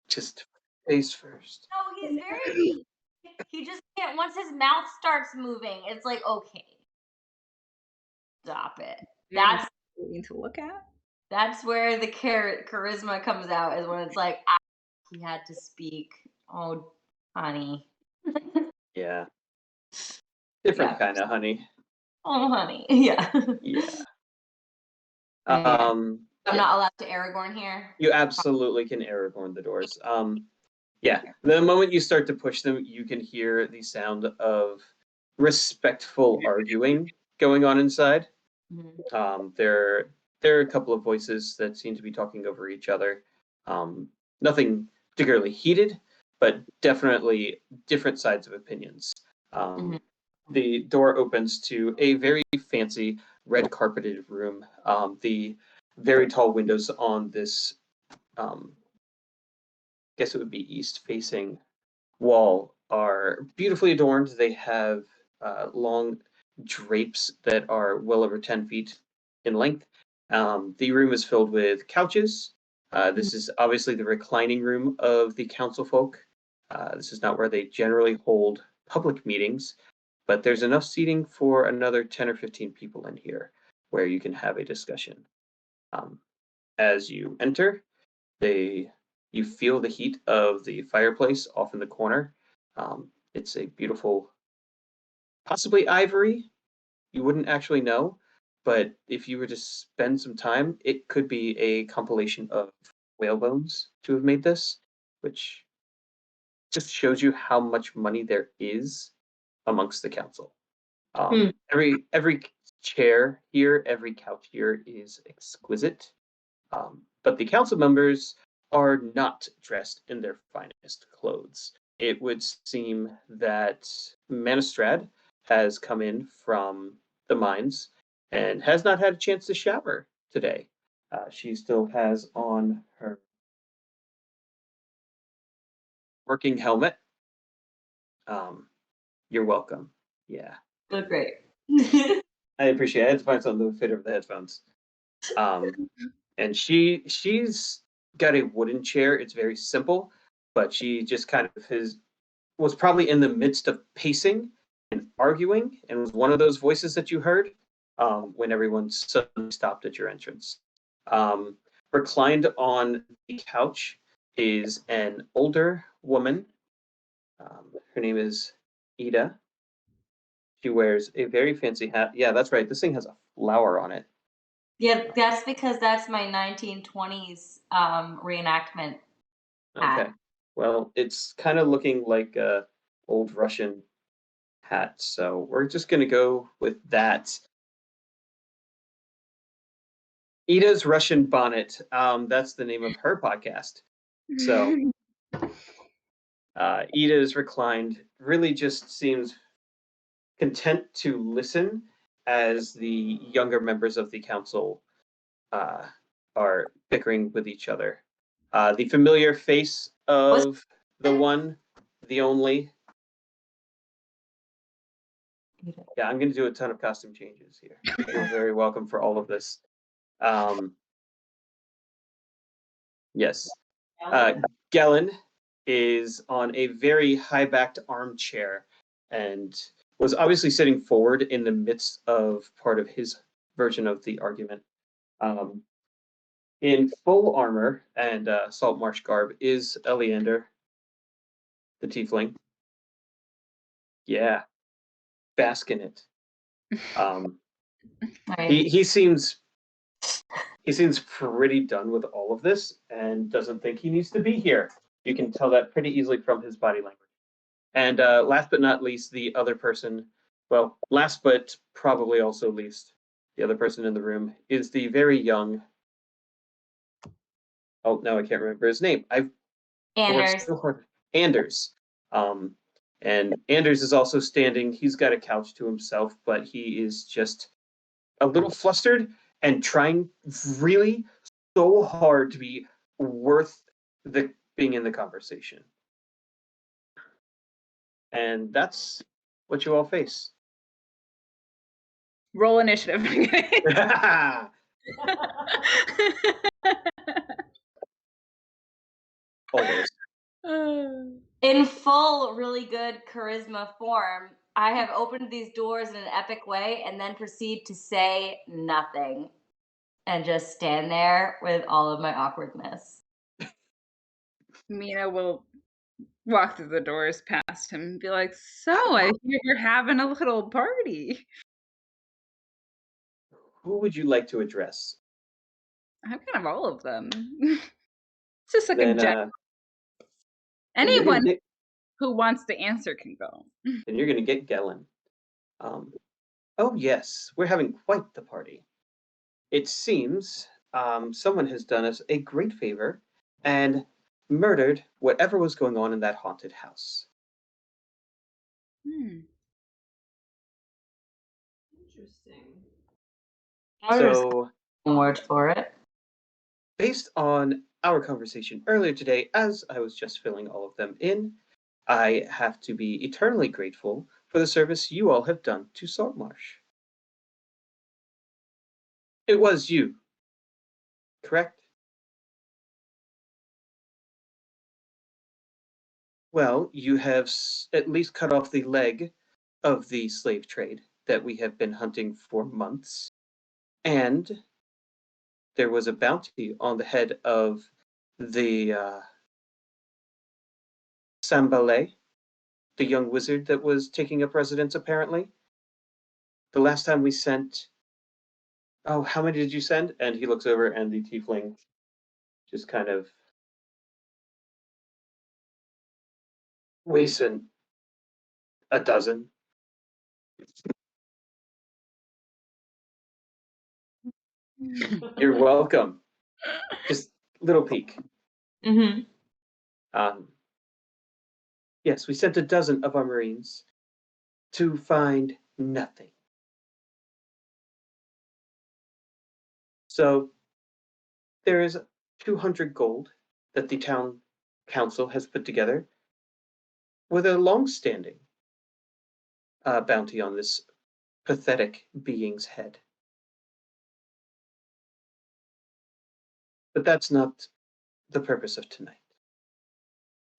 just face first. No, he's very. He just can't. Once his mouth starts moving, it's like, okay, stop it. That's something to look at. That's where the charisma comes out. Is when it's like, he had to speak. Oh, honey. Yeah, different kind of honey. Oh, honey. Yeah. Yeah. I'm not allowed to Aragorn here. You absolutely can Aragorn the doors. Yeah, the moment you start to push them, you can hear the sound of respectful arguing going on inside. Mhm. There are a couple of voices that seem to be talking over each other. Nothing particularly heated, but definitely different sides of opinions. Mhm. The door opens to a very fancy red carpeted room. The very tall windows on this, guess it would be east facing wall are beautifully adorned. They have long drapes that are well over 10 feet in length. The room is filled with couches. This is obviously the reclining room of the council folk. This is not where they generally hold public meetings, but there's enough seating for another 10 or 15 people in here where you can have a discussion. As you enter, you feel the heat of the fireplace off in the corner. It's a beautiful, possibly ivory. You wouldn't actually know, but if you were to spend some time, it could be a compilation of whale bones to have made this, which just shows you how much money there is amongst the council. Every chair here, every couch here is exquisite, but the council members are not dressed in their finest clothes. It would seem that Manistrad has come in from the mines and has not had a chance to shower today. She still has on her working helmet. You're welcome. Yeah, Good, great. I appreciate it. I had to find something to fit over the headphones. And she's got a wooden chair. It's very simple, but she just kind of was probably in the midst of pacing and arguing, and was one of those voices that you heard when everyone suddenly stopped at your entrance. Reclined on the couch is an older woman. Her name is Ida. She wears a very fancy hat. Yeah, that's right. This thing has a flower on it. Yeah, that's because that's my 1920s reenactment hat. Okay. Well, it's kind of looking like a old Russian hat, so we're just gonna go with that. Ida's Russian Bonnet. That's the name of her podcast. So Ida is reclined, really just seems content to listen as the younger members of the council are bickering with each other. The familiar face of the one, the only. Yeah, I'm going to do a ton of costume changes here. You're very welcome for all of this. Yes. Gellin is on a very high-backed armchair and was obviously sitting forward in the midst of part of his version of the argument. In full armor and Saltmarsh garb is Eleander, the tiefling. Yeah, bask in it. He seems pretty done with all of this and doesn't think he needs to be here. You can tell that pretty easily from his body language. And last but not least, the other person, well, last but probably also least, the other person in the room is the very young. Oh, no, I can't remember his name. Anders. Anders. And Anders is also standing. He's got a couch to himself, but he is just a little flustered and trying really so hard to be worth the being in the conversation. And that's what you all face. Roll initiative. Always. In full, really good charisma form, I have opened these doors in an epic way and then proceed to say nothing and just stand there with all of my awkwardness. Mina will walk through the doors past him and be like, so I hear you're having a little party. Who would you like to address? I'm kind of all of them. It's just like Then, a general. Anyone who wants to answer can go. Then you're going to get Gellin. Oh yes, we're having quite the party. It seems someone has done us a great favor and murdered whatever was going on in that haunted house. Interesting. So, word for it. based on our conversation earlier today, as I was just filling all of them in, I have to be eternally grateful for the service you all have done to Saltmarsh. It was you, correct? Well, you have at least cut off the leg of the slave trade that we have been hunting for months. And there was a bounty on the head of the Sambalay, the young wizard that was taking up residence apparently. The last time we sent... Oh, how many did you send? And he looks over and the tiefling just kind of... We sent a dozen. You're welcome. Just little peek. Mm-hmm. Yes, we sent a dozen of our Marines to find nothing. So there is 200 gold that the town council has put together with a long-standing bounty on this pathetic being's head. But that's not the purpose of tonight.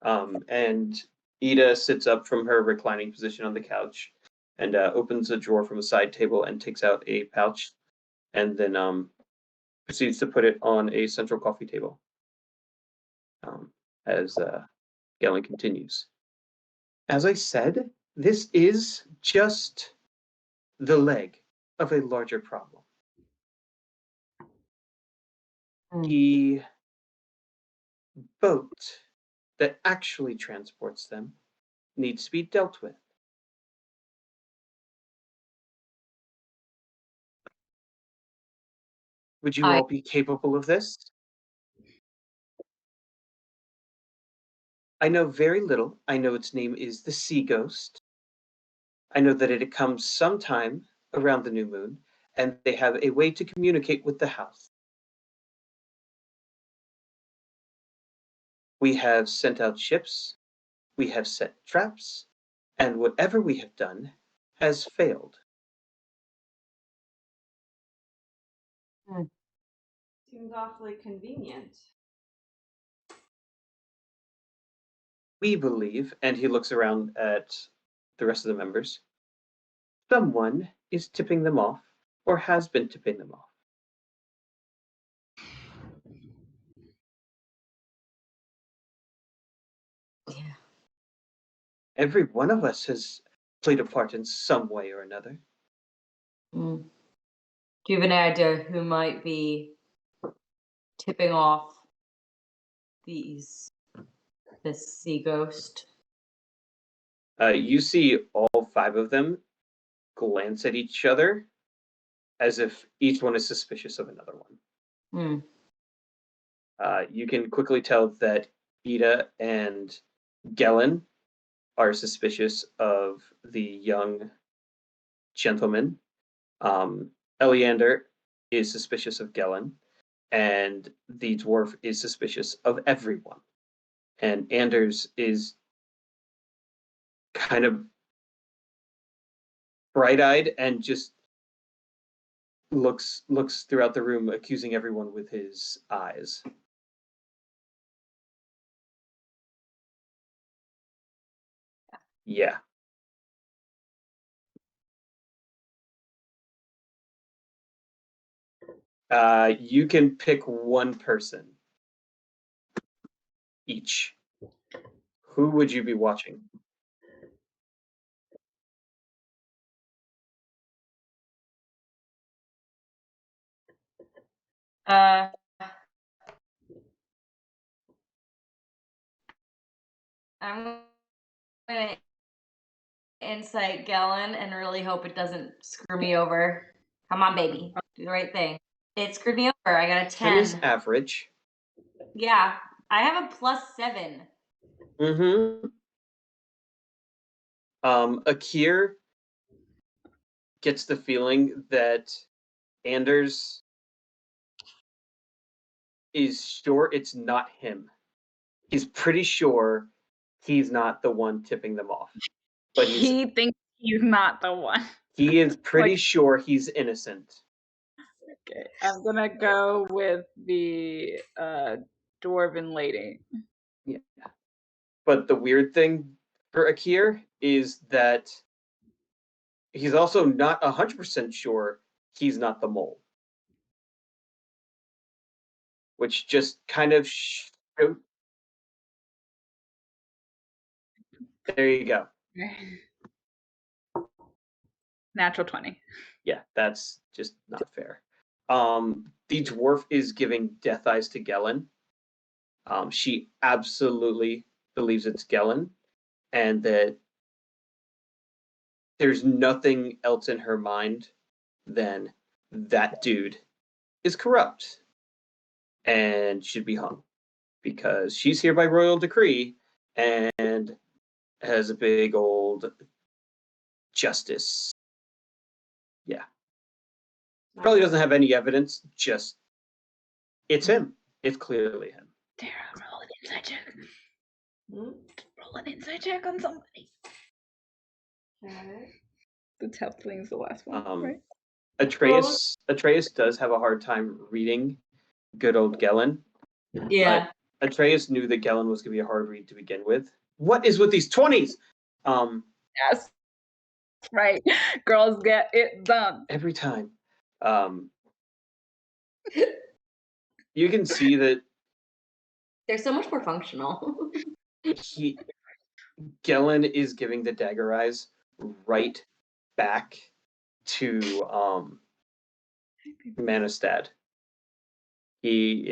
And Ida sits up from her reclining position on the couch and opens a drawer from a side table and takes out a pouch and then proceeds to put it on a central coffee table as Gellin continues. As I said, this is just the leg of a larger problem. The boat that actually transports them needs to be dealt with. Would you all be capable of this? I know very little. I know its name is the Sea Ghost. I know that it comes sometime around the new moon, and they have a way to communicate with the house. We have sent out ships, we have set traps, and whatever we have done has failed. Seems awfully convenient. We believe, and he looks around at the rest of the members, someone is tipping them off or has been tipping them off. Yeah. Every one of us has played a part in some way or another. Mm. Do you have any idea who might be tipping off this sea ghost? You see all five of them glance at each other as if each one is suspicious of another one. Hmm. You can quickly tell that Ida and Gellin are suspicious of the young gentleman. Eleander is suspicious of Gellin, and the dwarf is suspicious of everyone. And Anders is kind of bright-eyed and just looks throughout the room, accusing everyone with his eyes. Yeah. You can pick one person each. Who would you be watching? Uh, I'm gonna insight Gellin and really hope it doesn't screw me over. Come on, baby, do the right thing. It screwed me over. I got a 10 is 10. average. Yeah, I have a +7. Mm-hmm. Akir gets the feeling that Anders is sure it's not him. He's pretty sure he's not the one tipping them off. But He thinks he's not the one. he is pretty Like- sure he's innocent. Okay, I'm gonna go with the dwarven lady. Yeah. But the weird thing for Akir is that he's also not 100% sure he's not the mole. Which just kind of there you go. Natural 20. Yeah, that's just not fair. The dwarf is giving death eyes to Gellin. She absolutely believes it's Gellin, and that there's nothing else in her mind than that dude is corrupt and should be hung because she's here by royal decree and has a big old justice. Yeah. Probably doesn't have any evidence, just it's him. It's clearly him. Tara, roll an inside check. Hmm? Roll an inside check on somebody. Okay. The halfling's the last one, Um, right? Atreus does have a hard time reading good old Gellin. Yeah. Atreus knew that Gellin was going to be a hard read to begin with. What is with these 20s? Yes. Right. Girls get it done. Every time. You can see that They're so much more functional. Gellin is giving the dagger eyes right back to Manistad. It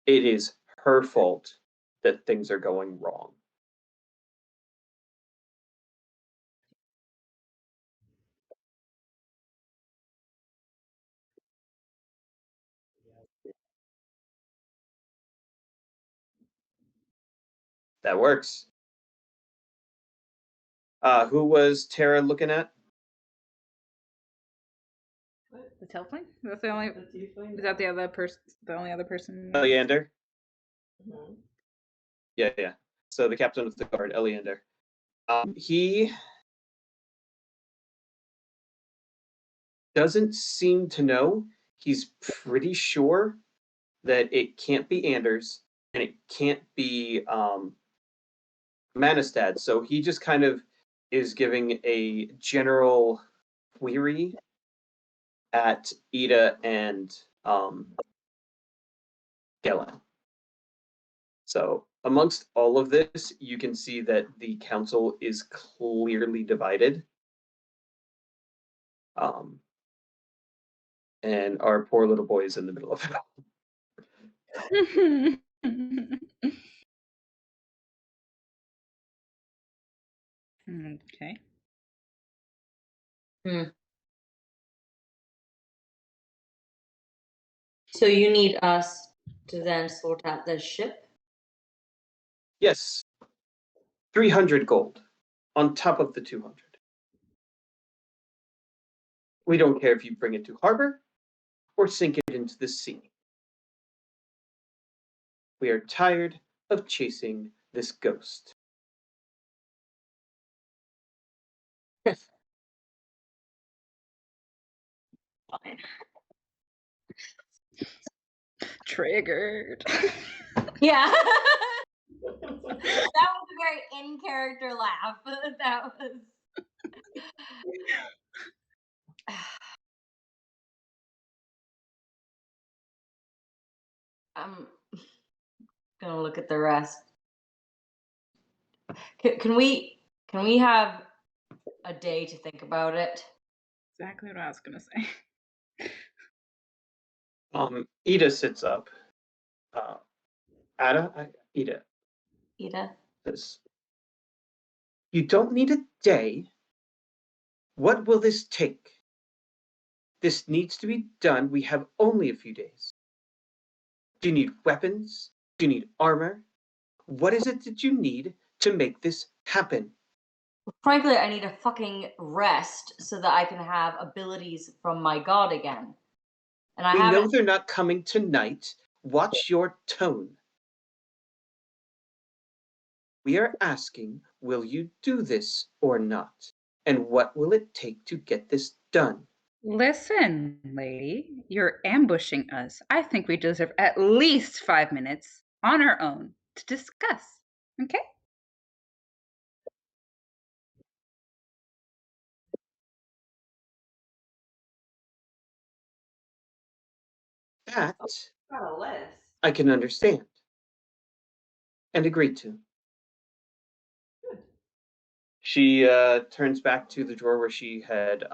is her fault that things are going wrong. That works. Who was Tara looking at? The Telfling? That's the only. The tiefling. Is that the other person? The only other person? Eleander. Mhm. Yeah. So the captain of the guard, Eleander. He doesn't seem to know. He's pretty sure that it can't be Anders and it can't be Manistad. So he just kind of is giving a general query at Ida and Gelen. So amongst all of this, you can see that the council is clearly divided. And our poor little boy is in the middle of it all. Okay. So you need us to then sort out the ship? Yes. 300 gold on top of the 200. We don't care if you bring it to harbor or sink it into the sea. We are tired of chasing this ghost. Fine. Triggered. Yeah. That was a very in character laugh. That was. I'm gonna look at the rest. Can we have a day to think about it? Exactly what I was gonna say. Ida sits up. Ida Ida? says, "You don't need a day. What will this take? This needs to be done. We have only a few days. Do you need weapons? Do you need armor? What is it that you need to make this happen?" Frankly, I need a fucking rest so that I can have abilities from my god again. And I We know haven't. they're not coming tonight. Watch your tone. We are asking, will you do this or not? And what will it take to get this done? Listen, lady, you're ambushing us. I think we deserve at least 5 minutes on our own to discuss. Okay? That Got a list. I can understand and agree to. Good. She turns back to the drawer where she had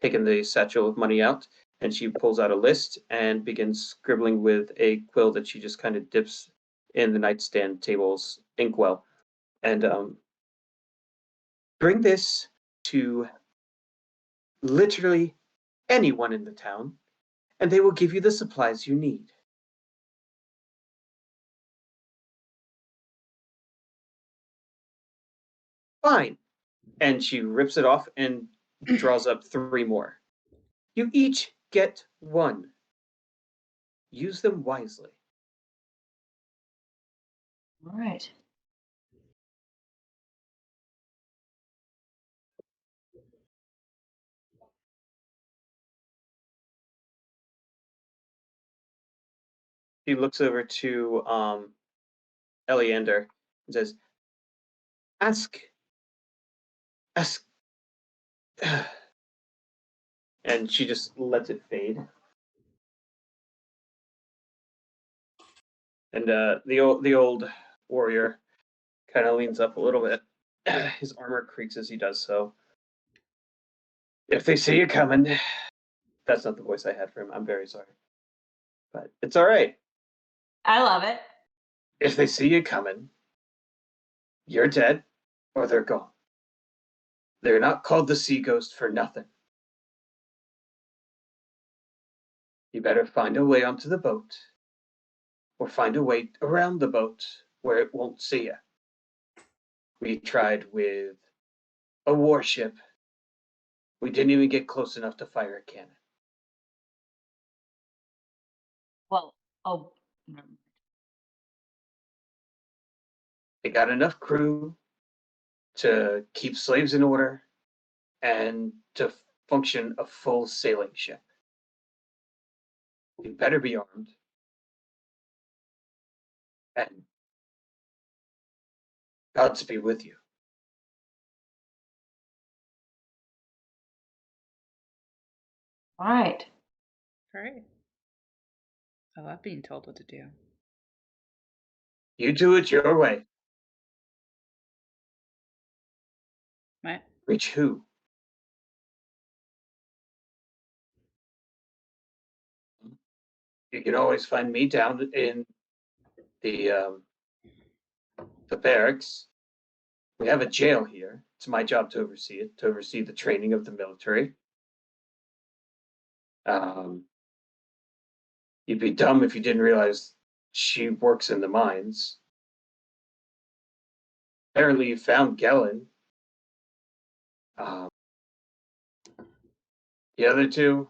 taken the satchel of money out, and she pulls out a list and begins scribbling with a quill that she just kind of dips in the nightstand table's inkwell. And bring this to literally anyone in the town, and they will give you the supplies you need. Fine. And she rips it off and draws up 3 more. You each get 1. Use them wisely. All right. He looks over to Eleander and says, ask. And she just lets it fade. And the old warrior kind of leans up a little bit. His armor creaks as he does so. If they see you coming, that's not the voice I had for him. I'm very sorry, but it's all right. I love it. If they see you coming, you're dead or they're gone. They're not called the Sea Ghost for nothing. You better find a way onto the boat, or find a way around the boat where it won't see you. We tried with a warship. We didn't even get close enough to fire a cannon. Well, oh, never mind. They got enough crew to keep slaves in order and to function a full sailing ship. You better be armed. And Gods be with you. All right. Great. I love being told what to do. You do it your way. Right? Reach who? You can always find me down in the barracks. We have a jail here. It's my job to oversee it, to oversee the training of the military. You'd be dumb if you didn't realize she works in the mines. Apparently, you found Gellin. The other two,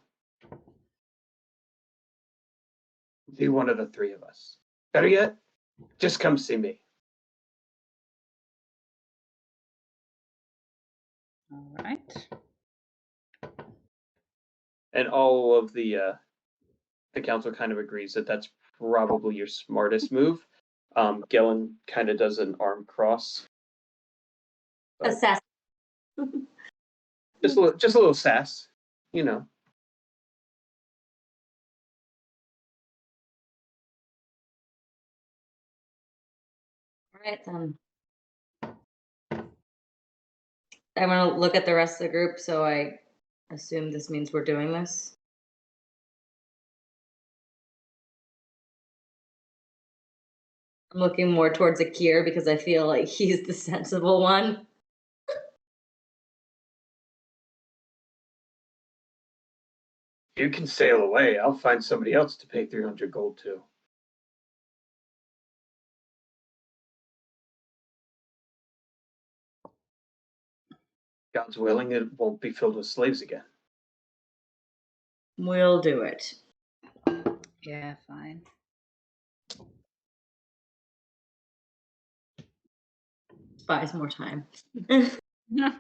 be one of the three of us. Better yet, just come see me. All right. And all of the council kind of agrees that that's probably your smartest move. Gellin kind of does an arm cross. Assassin. Just a little sass, you know. All right, then. I'm gonna look at the rest of the group, so I assume this means we're doing this. I'm looking more towards Akir because I feel like he's the sensible one. You can sail away. I'll find somebody else to pay 300 gold to. God's willing, it won't be filled with slaves again. We'll do it. Yeah, fine. Buys more time. Yeah.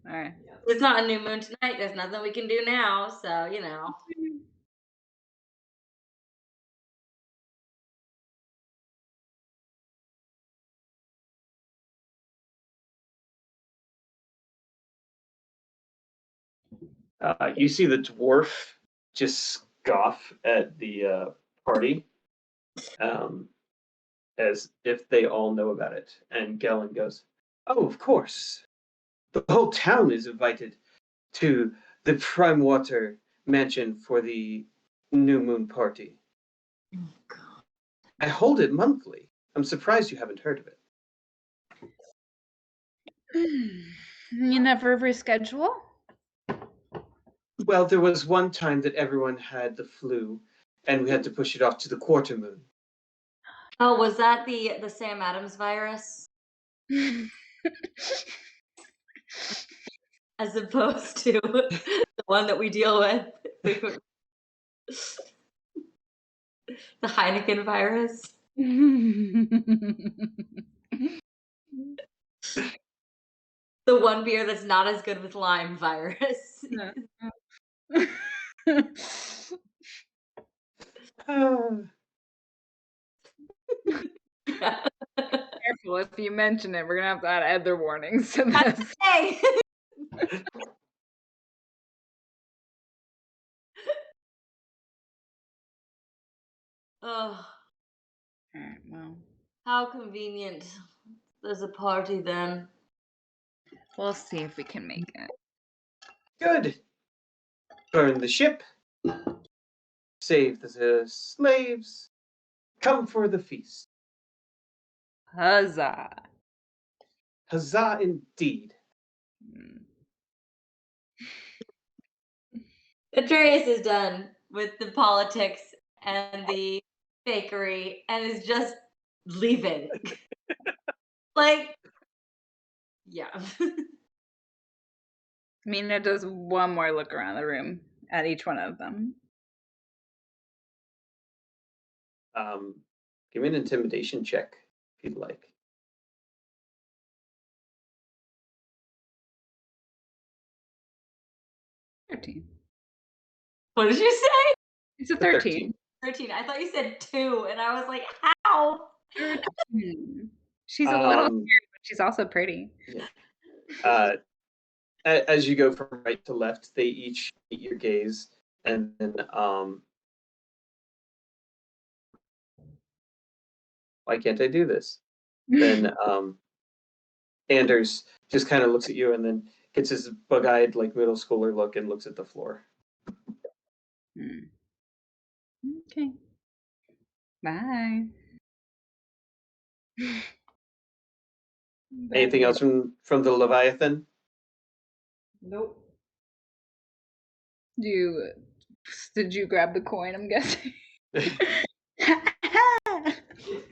All right. It's not a new moon tonight. There's nothing we can do now, so you know. You see the dwarf just scoff at the party, as if they all know about it. And Gellin goes, "Oh, of course. The whole town is invited to the Prime Water Mansion for the new moon party. Oh, God. I hold it monthly. I'm surprised you haven't heard of it." You never reschedule? Well, there was one time that everyone had the flu, and we had to push it off to the quarter moon. Oh, was that the Sam Adams virus? As opposed to the one that we deal with. The Heineken virus. The one beer that's not as good with lime virus. Yeah. Careful, if you mention it, we're gonna have to add other warnings to this. Hey. Oh, All right, well, how convenient. There's a party then. we'll see if we can make it. Good. Burn the ship. Save the slaves. Come for the feast. Huzzah! Huzzah indeed. Mm. Atreus is done with the politics and the bakery and is just leaving. Like, yeah. Mina does one more look around the room at each one of them. Give me an intimidation check if you'd like. 13. What did you say? It's a 13. 13. I thought you said 2, and I was like, how? 13. She's a little scary, but she's also pretty. Yeah. As you go from right to left, they each meet your gaze, and then why can't I do this? Then Anders just kind of looks at you and then gets his bug-eyed like middle schooler look and looks at the floor. Okay. Bye. Anything else from the Leviathan? Nope. Did you grab the coin, I'm guessing?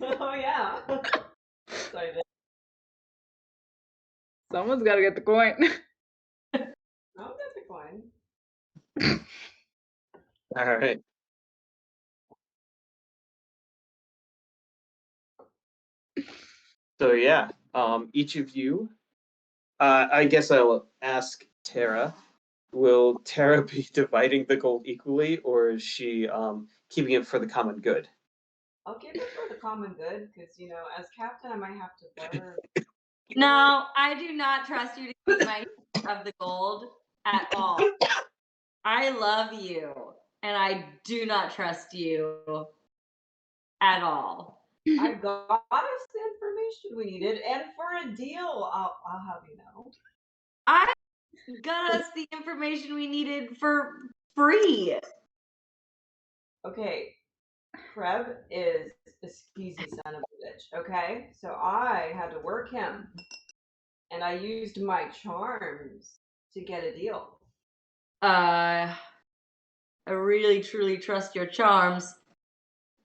Oh yeah. Sorry. Someone's got to get the coin. I'll get the coin. All right. So yeah, each of you, I guess I'll ask Tara. Will Tara be dividing the gold equally, or is she keeping it for the common good? I'll keep it for the common good, because as captain, I might have to barter. No, I do not trust you to keep my of the gold at all. I love you, and I do not trust you at all. I got us the information we needed, and for a deal, I'll have you know. I got us the information we needed for free. Okay, Kreb is a skeezy son of a bitch, okay? So I had to work him, and I used my charms to get a deal. I really truly trust your charms,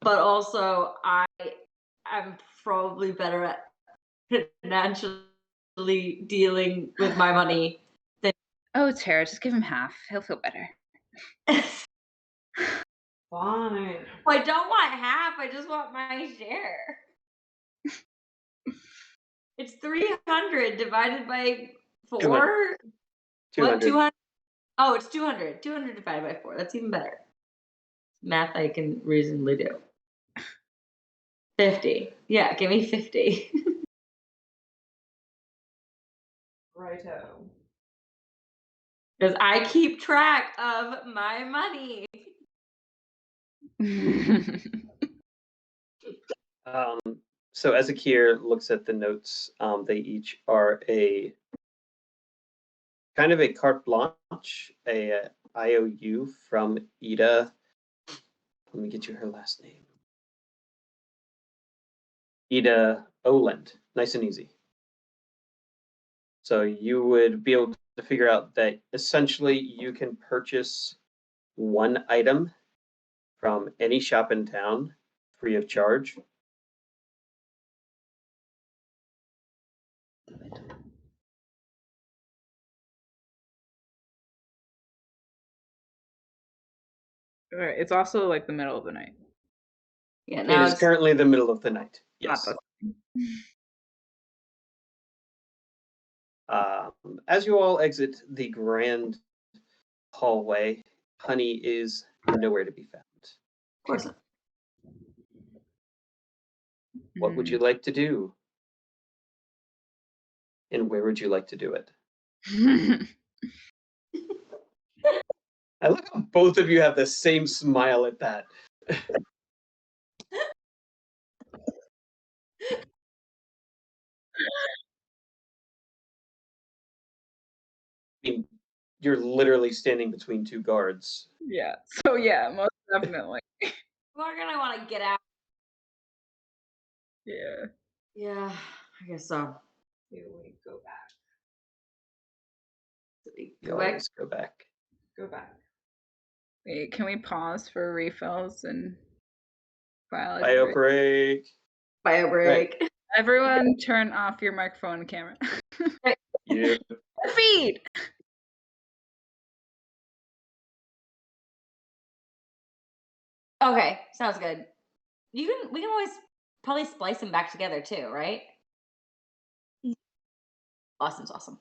but also I'm probably better at financially dealing with my money than Oh, Tara, just give him half. He'll feel better. Fine. I don't want half, I just want my share. It's 300 divided by 4. 200. What, 200? Oh, it's 200. 200 divided by 4. That's even better. Math I can reasonably do. 50. Yeah, give me 50. Righto. Because I keep track of my money. So Ezekir looks at the notes. They each are a kind of a carte blanche, a IOU from Ida. Let me get you her last name. Ida Oland. Nice and easy. So you would be able to figure out that essentially you can purchase one item from any shop in town free of charge. Right, it's also like the middle of the night. Yeah, It now is it's currently the middle of the night. Not Yes. the- As you all exit the grand hallway, Honey is nowhere to be found. of course not. What would you like to do? And where would you like to do it? I look how both of you have the same smile at that. I mean, you're literally standing between two guards. Yeah. So yeah, most definitely. We're gonna want to get out. Yeah. Yeah, I guess so. Here we go back. You Go back. always go back. Go back. Wait, can we pause for refills and Biology Bio break. break. Bio break. Everyone turn off your microphone and camera. Yeah. Feed! Okay, sounds good. We can always probably splice them back together too, right? Austin's awesome.